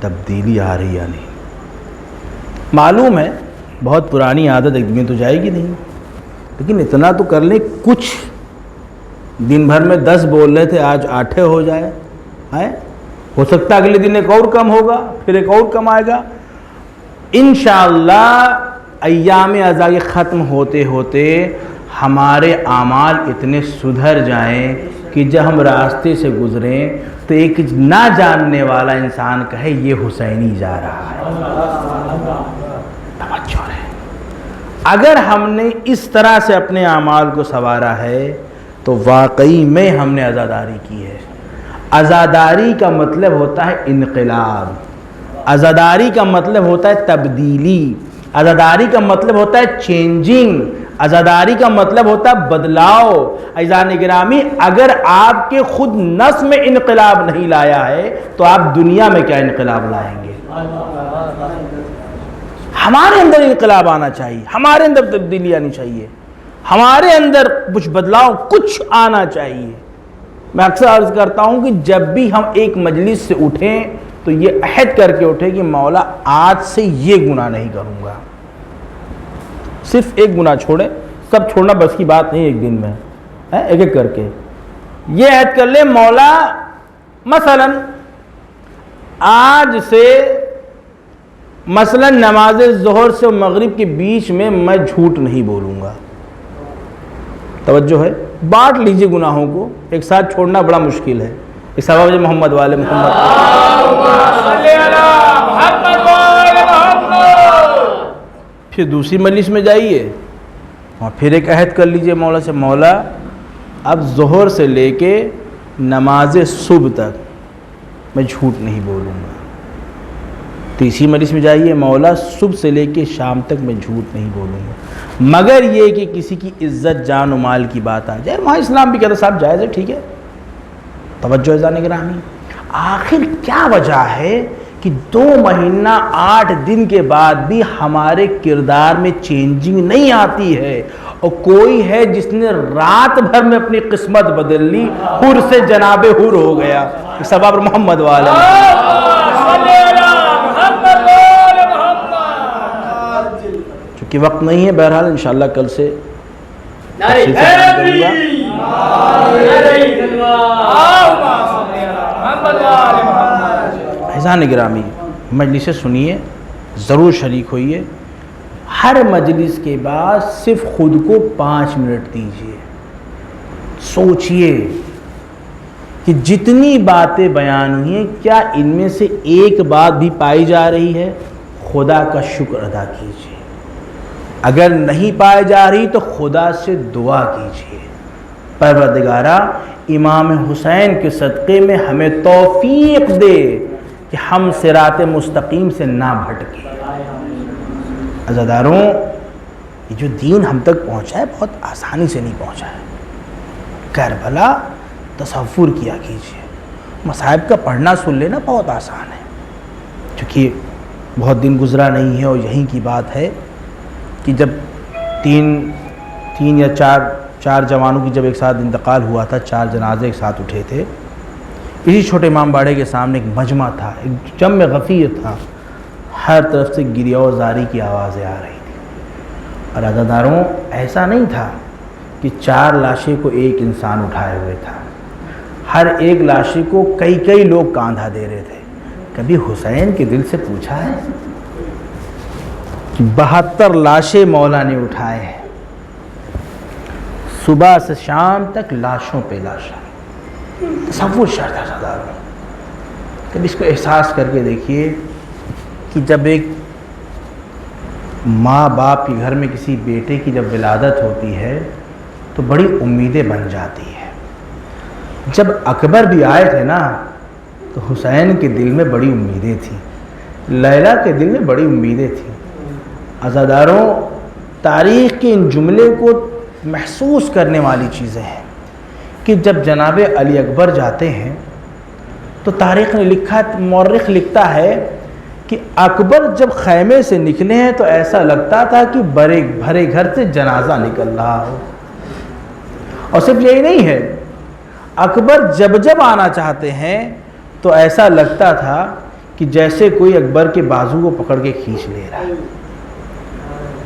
तब्दीली आ रही या नहीं। मालूम है बहुत पुरानी आदत एक दिन तो जाएगी नहीं, लेकिन इतना तो कर ले, कुछ दिन भर में 10 बोल रहे थे, आज 8 हो जाए, है? हो सकता है अगले दिन एक और कम होगा, फिर एक और कम आएगा। इंशाअल्लाह अय्याम अज़ा के ख़त्म होते होते हमारे आमाल इतने सुधर जाएं कि जब हम रास्ते से गुजरें तो एक ना जानने वाला इंसान कहे ये हुसैनी जा रहा है। तवज्जो है। अगर हमने इस तरह से अपने आमाल को संवारा है तो वाकई में हमने अज़ादारी की है। अज़ादारी का मतलब होता है इनक़िलाब, अज़ादारी का मतलब होता है तब्दीली, अज़ादारी का मतलब होता है चेंजिंग, अज़ादारी का मतलब होता है बदलाव। अज़ान गिरामी, अगर आपके खुद नफ्स में इनक़िलाब नहीं लाया है तो आप दुनिया में क्या इनक़िलाब लाएंगे? हमारे अंदर इनक़िलाब आना चाहिए, हमारे अंदर तब्दीली आनी चाहिए, हमारे अंदर कुछ बदलाव कुछ आना चाहिए। मैं अक्सर अर्ज़ करता हूँ कि जब भी हम एक मजलिस से उठें तो ये अहद करके उठे कि मौला आज से ये गुनाह नहीं करूँगा। सिर्फ एक गुनाह छोड़े, सब छोड़ना बस की बात नहीं एक दिन में, है? एक एक करके ये अहद कर ले, मौला मसलन आज से मसलन नमाज ज़ोहर से मगरिब के बीच में मैं झूठ नहीं बोलूँगा। तवज्जो है, बांट लीजिए गुनाहों को, एक साथ छोड़ना बड़ा मुश्किल है। इस सवाब मोहम्मद वाले मोहम्मद, फिर दूसरी मजलिस में जाइए और फिर एक अहद कर लीजिए मौला से, मौला अब ज़ोहर से लेके नमाज सुबह तक मैं झूठ नहीं बोलूँगा। तीसरी मजलिस में जाइए, मौला सुबह से लेके शाम तक मैं झूठ नहीं बोलूँगा, मगर ये कि किसी की इज्जत जान और माल की बात आ जाए। वहाँ इस्लाम भी कहता साहब जायज़ है, ठीक है, तवज्जो इज़ान गिरामी, आखिर क्या वजह है कि 2 महीना 8 दिन के बाद भी हमारे किरदार में चेंजिंग नहीं आती है, और कोई है जिसने रात भर में अपनी किस्मत बदल ली, हुर से जनाबे हुर हो गया, सबब मोहम्मद वाले। चूँकि वक्त नहीं है, बहरहाल इंशाअल्लाह कल से तफसील से बात करूंगा। ऐज़ान गिरामी, मजलिस सुनिए, ज़रूर शरीक होइए। हर मजलिस के बाद सिर्फ खुद को 5 मिनट दीजिए, सोचिए कि जितनी बातें बयान हुई हैं क्या इनमें से एक बात भी पाई जा रही है, खुदा का शुक्र अदा कीजिए। अगर नहीं पाई जा रही तो खुदा से दुआ कीजिए, परवरदिगारा इमाम हुसैन के सदक़े में हमें तौफीक दे कि हम सिरात मुस्तकीम से ना भटके। अज़ादारों, ये जो दीन हम तक पहुँचा है बहुत आसानी से नहीं पहुँचा है। करबला तसव्वुर किया कीजिए, मसाइब का पढ़ना सुन लेना बहुत आसान है, क्योंकि बहुत दिन गुज़रा नहीं है। और यहीं की बात है कि जब तीन या चार जवानों की जब एक साथ इंतकाल हुआ था, 4 जनाजे एक साथ उठे थे, इसी छोटे इमाम बाड़े के सामने एक मजमा था, एक जम गफ़ीर था, हर तरफ से गिरिया और जारी की आवाज़ें आ रही थी। और अज़ादारों, ऐसा नहीं था कि 4 लाशें को एक इंसान उठाए हुए था, हर एक लाशें को कई लोग कांधा दे रहे थे। कभी हुसैन के दिल से पूछा है कि 72 लाशें मौला ने उठाए हैं, सुबह से शाम तक लाशों पे लाशें, तसव्वुर शर्त है अज़ादारों। कभी इसको एहसास करके देखिए कि जब एक माँ बाप के घर में किसी बेटे की जब विलादत होती है तो बड़ी उम्मीदें बन जाती है। जब अकबर भी आए थे ना, तो हुसैन के दिल में बड़ी उम्मीदें थी, लैला के दिल में बड़ी उम्मीदें थी। अज़ादारों, तारीख़ के इन जुमले को महसूस करने वाली चीज़ें हैं कि जब जनाब अली अकबर जाते हैं तो तारीख़ ने लिखा, मौर्रिख़ लिखता है कि अकबर जब खैमे से निकले हैं तो ऐसा लगता था कि भरे घर से जनाजा निकल रहा हो। और सिर्फ यही नहीं है, अकबर जब आना चाहते हैं तो ऐसा लगता था कि जैसे कोई अकबर के बाजू को पकड़ के खींच ले रहा है।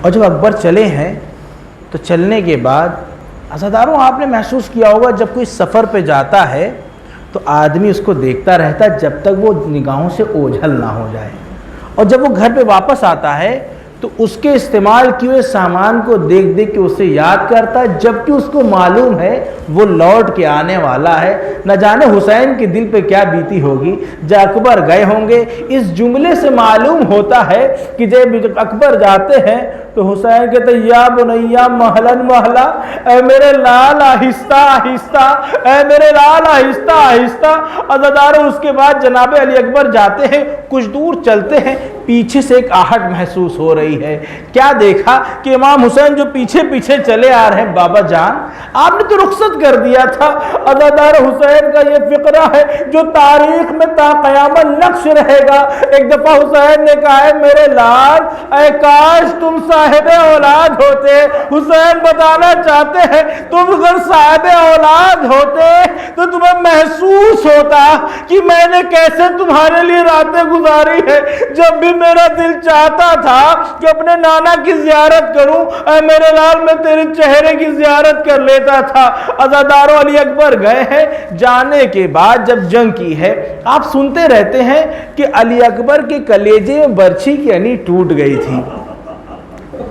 और जब अकबर चले हैं तो चलने के बाद अज़ादारों, आपने महसूस किया होगा जब कोई सफ़र पे जाता है तो आदमी उसको देखता रहता है जब तक वो निगाहों से ओझल ना हो जाए, और जब वो घर पे वापस आता है तो उसके इस्तेमाल किए हुए सामान को देख देख के उसे याद करता है, जबकि उसको मालूम है वो लौट के आने वाला है। न जाने हुसैन के दिल पे क्या बीती होगी जब अकबर गए होंगे। इस जुमले से मालूम होता है कि जब अकबर जाते हैं तो हुसैन कहते या बुनैया महलन महला, ए मेरे लाल आहिस्ता आहिस्ता, ए मेरे लाल आहिस्ता आहिस्ता। अज़ादारों, उसके बाद जनाब अली अकबर जाते हैं, कुछ दूर चलते हैं, पीछे से एक आहट महसूस हो रही है। क्या देखा कि इमाम हुसैन जो पीछे पीछे चले आ रहे हैं। बाबा जान, आपने तो रुखसत कर दिया था। अज़ादार हुसैन का ये फिक्रा है जो तारीख में ताक़यामत नक्श रहेगा। एक दफा हुसैन ने कहा है, मेरे लाल, ऐ काश तुम साहिबे औलाद होते। हुसैन बताना चाहते हैं तुम अगर साहिबे औलाद होते तो तुम्हें महसूस होता कि मैंने कैसे तुम्हारे लिए रातें गुजारी है। जब भी मेरा दिल चाहता था कि अपने नाना की ज़ियारत करूं, ऐ मेरे लाल, मैं तेरे चेहरे की ज़ियारत कर लेता था। अज़ादारों, अली अकबर गए हैं, जाने के बाद जब जंग की है, आप सुनते रहते हैं कि अली अकबर के कलेजे में बर्छी की अनी टूट गई थी।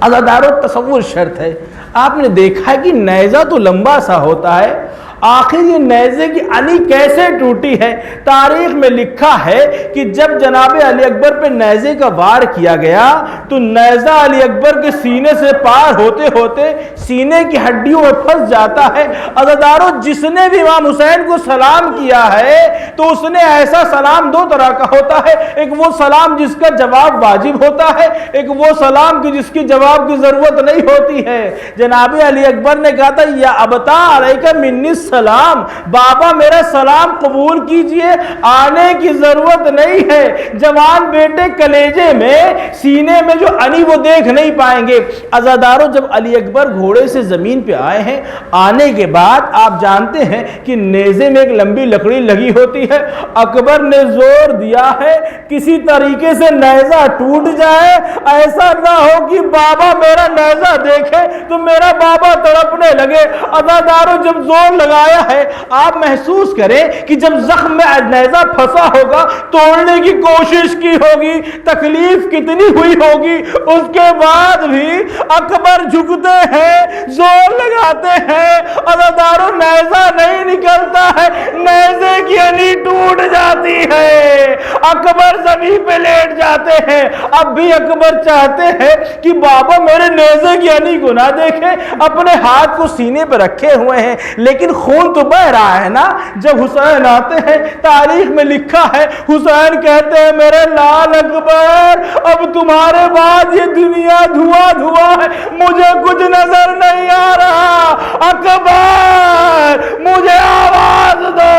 अज़ादारों, तसव्वुर शर्त है। आपने देखा है कि नेज़ा तो लंबा सा होता है, आखिर ये नेज़े की अनी कैसे टूटी है। तारीख में लिखा है कि जब जनाब अली अकबर पे नेज़े का वार किया गया तो नेज़ा अली अकबर के सीने से पार होते होते सीने की हड्डियों में फंस जाता है। अज़ादारों, जिसने भी इमाम हुसैन को सलाम किया है तो उसने ऐसा सलाम दो तरह का होता है। एक वो सलाम जिसका जवाब वाजिब होता है, एक वो सलाम की जिसकी जवाब की जरूरत नहीं होती है। जनाब अली अकबर ने कहा था, या अबता अलैका मिन्नी सलाम, बाबा मेरा सलाम कबूल कीजिए, आने की जरूरत नहीं है। जवान बेटे कलेजे में, सीने में जो अनी वो देख नहीं पाएंगे। अज़ादारों, जब अली अकबर घोड़े से जमीन पे आए हैं, आने के बाद आप जानते हैं कि नेज़े में एक लंबी लकड़ी लगी होती है। अकबर ने जोर दिया है किसी तरीके से नेज़ा टूट जाए, ऐसा ना हो कि बाबा मेरा नेज़ा देखे तो मेरा बाबा तड़पने लगे। अज़ादारों, जब जोर लगाया है, आप महसूस करें कि जब जख्म में नेज़ा फंसा होगा, तोड़ने की कोशिश की होगी, तकलीफ कितनी हुई होगी, उसके बाद भी अकबर झुकते हैं, जोर लगाते हैं। अज़ादारों, नेज़ा नहीं निकलता है, नेज़े की अनी टूट जाती है। अकबर जमीन पे लेट जाते हैं। अब भी अकबर चाहते हैं कि बाबा मेरे नेज़े की अनी को ना देखे, अपने हाथ को सीने पर रखे हुए हैं, लेकिन खून तो बह रहा है ना। जब हुसैन आते हैं, तारीख में लिखा है, हुसैन कहते हैं मेरे लाल अकबर, अब तुम्हारे बाद ये दुनिया धुआं धुआं है, मुझे कुछ नजर नहीं आ रहा। अकबर, मुझे आवाज दो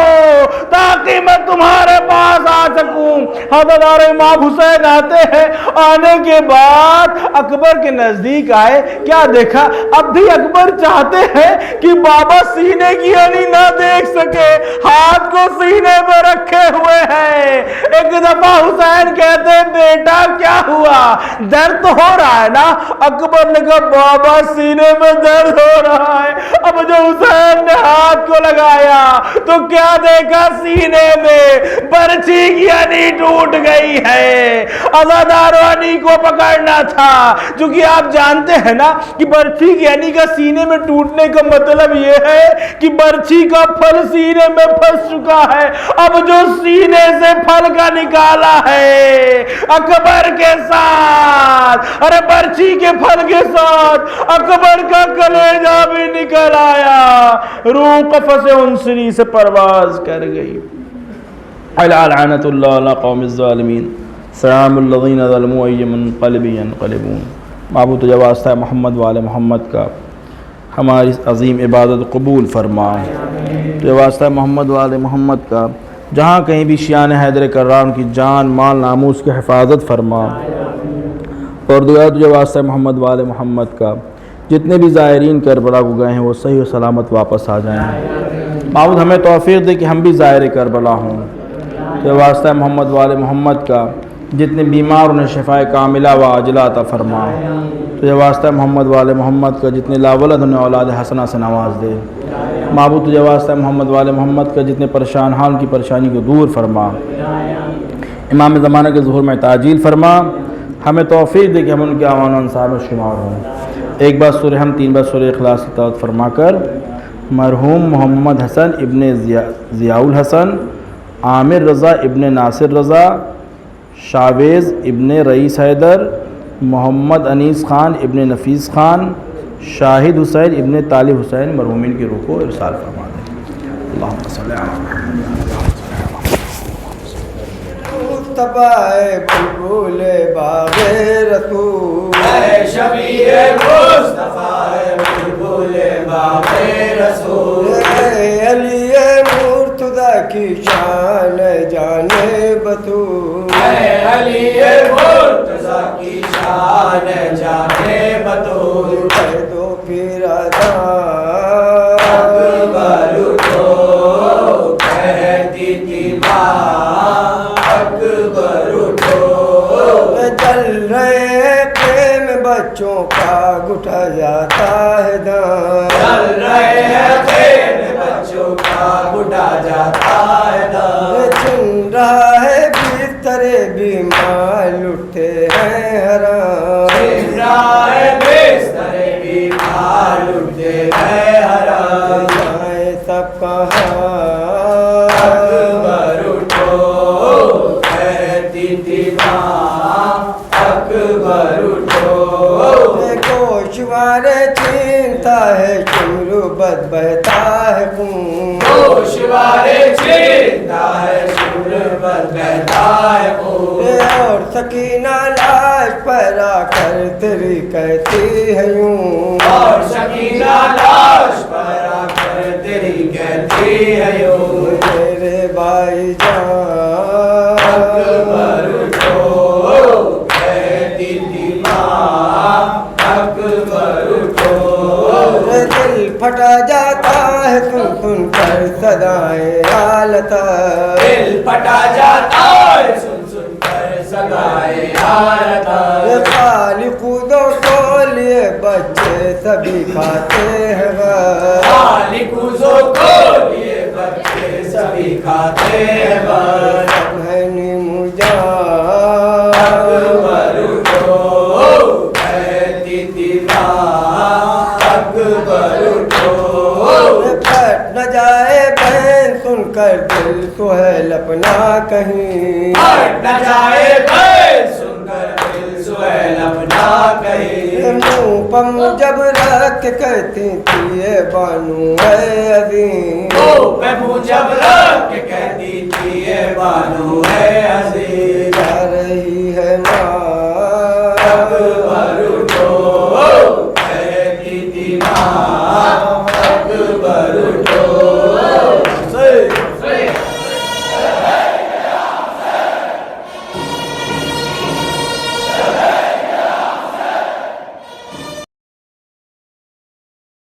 ताकि मैं तुम्हारे पास आ सकूं। हज़रत इमाम हुसैन आते हैं, आने के बाद अकबर के नजदीक आए, क्या देखा, अब भी अकबर चाहते हैं कि बाबा सीने की अनी ना देख सके, हाथ को सीने पर रखे हुए हैं। एक दफा हुसैन कहते हैं बेटा क्या हुआ, दर्द तो हो रहा है ना। अकबर ने कहा बाबा सीने में दर्द हो रहा है। अब जो हुसैन ने हाथ को लगाया तो क्या देखा, सीने में बर्छी की अनी टूट गई है। अज़ादारों, अनी को पकड़ना था, क्योंकि आप जानते हैं ना कि बर्छी की अनी का सीने में टूटने का मतलब यह है कि बर्छी का फल सीने में फंस चुका है। अब जो सीने से फल का निकाला है अकबर के साथ, अरे बर्छी के फल के साथ अकबर का कलेजा भी निकल आया। रूह कफ़स उनसरी से परवाज कर गई। अलअनतुल्लाह अला कौमिज़ ज़ालिमीन, सलामुल लज़ीना ज़लमू अय्यमुनक़लिबि यनक़लिबून। माबूद तुझे वास्ता है मोहम्मद वाले मोहम्मद का, हमारी इस अज़ीम इबादत कबूल फरमा। तुझे वास्ता है मोहम्मद वाले मोहम्मद का, जहाँ कहीं भी शियान हैदर कर्रार उनकी जान माल नामूस की हिफाजत फरमा। और दुआ तुझे वास्ता है मोहम्मद वाले मोहम्मद का, जितने भी ज़ायरीन करबला को गए हैं वो सही और सलामत वापस आ जाएँ। माबूद हमें तौफ़ीक़ दे कि हम भी ज़ायर करबला हों। तुझे वास्ता है मोहम्मद वाले मोहम्मद का, जितने बीमार उन्हें शिफाए कामिला व आजिला अता फरमा। तुझे वास्ता है मोहम्मद वाले मोहम्मद का, जितने लावलद उन्हें औलाद हसना से नवाज दे। माबूद तुझे वास्ता है मोहम्मद वाले मोहम्मद का, जितने परेशान हाल की परेशानी को दूर फरमा। इमाम ज़माना के ज़ुहूर में ताजील फरमा। हमें तौफ़ीक़ दे कि हम उनके आवान अंसार में शुमार हों। एक बार सूरह हम, 3 बार सूरह इखलास की तिलावत फरमाकर मरहूम मोहम्मद हसन इब्ने ज़ियाउल हसन, आमिर रज़ा इब्ने नासिर रज़ा, शावेज़ इब्ने रईस हैदर, मोहम्मद अनीस ख़ान इब्ने नफ़ीस ख़ान, शाहिद हुसैन इब्ने तालिब हुसैन मरहूमिन की रूह को इरसाल फरमा दें। अल्लाहुम्मा सल्लि अला मुस्तफ़ा बुलबुल बाग़े रसूल, शबीए मुस्तफ़ा बुलबुल बाग़े रसूल, अली मुर्तज़ा की शान जाने बतूल, अली मुर्तज़ा की शान जाने बतूल। दो फिर अदा अकबर उठो कहती थी माँ, अकबर उठो चल रहे प्रेम बच्चों का गुठा जाता है दान, चल रहे हैं प्रेम बच्चों का बुढ़ा जाता है दान, चुन रहा है बिस्तरे बीमार लुटते हैं हराम, चुन रहा है बिस्तरे बीमार लुटते हैं हराम। जाए सब कहाँ अकबर उठो कहती थी माँ, अकबर उठो गोशवारे छीनता है शुरू बद बहता है खून, गोशवारे छीनता है शुरू बद बहता है खून, और सकीना लाश पर आकर तेरी कहती है यूं, और सकीना लाश पर आकर तेरी तेरी कहती है यूं मेरे भाईजान अकबर उठो कहती थी माँ अकबर उठो दिल फटा जाता है सुन सुन कर सदाएं आलता दिल फटा जाता है सुन सुन कर सगाए हारता खाली कूदो को लिए बच्चे सभी खाते हैं खाली कूजो को लिए बच्चे सभी खाते हैं बस है मुझा अकबर उठो कहती थी माँ अकबर उठो फट न जाए बहन सुनकर दिल सुहेल अपना कहीं हट न जाए बहन सुनकर दिल सुहेल अपना कहे मुँह पम जब रख के कहती थी ये बानू है अजीम ओ पे मुँह जब रख के कहती थी ये बानू है अजीज जा रही है माँ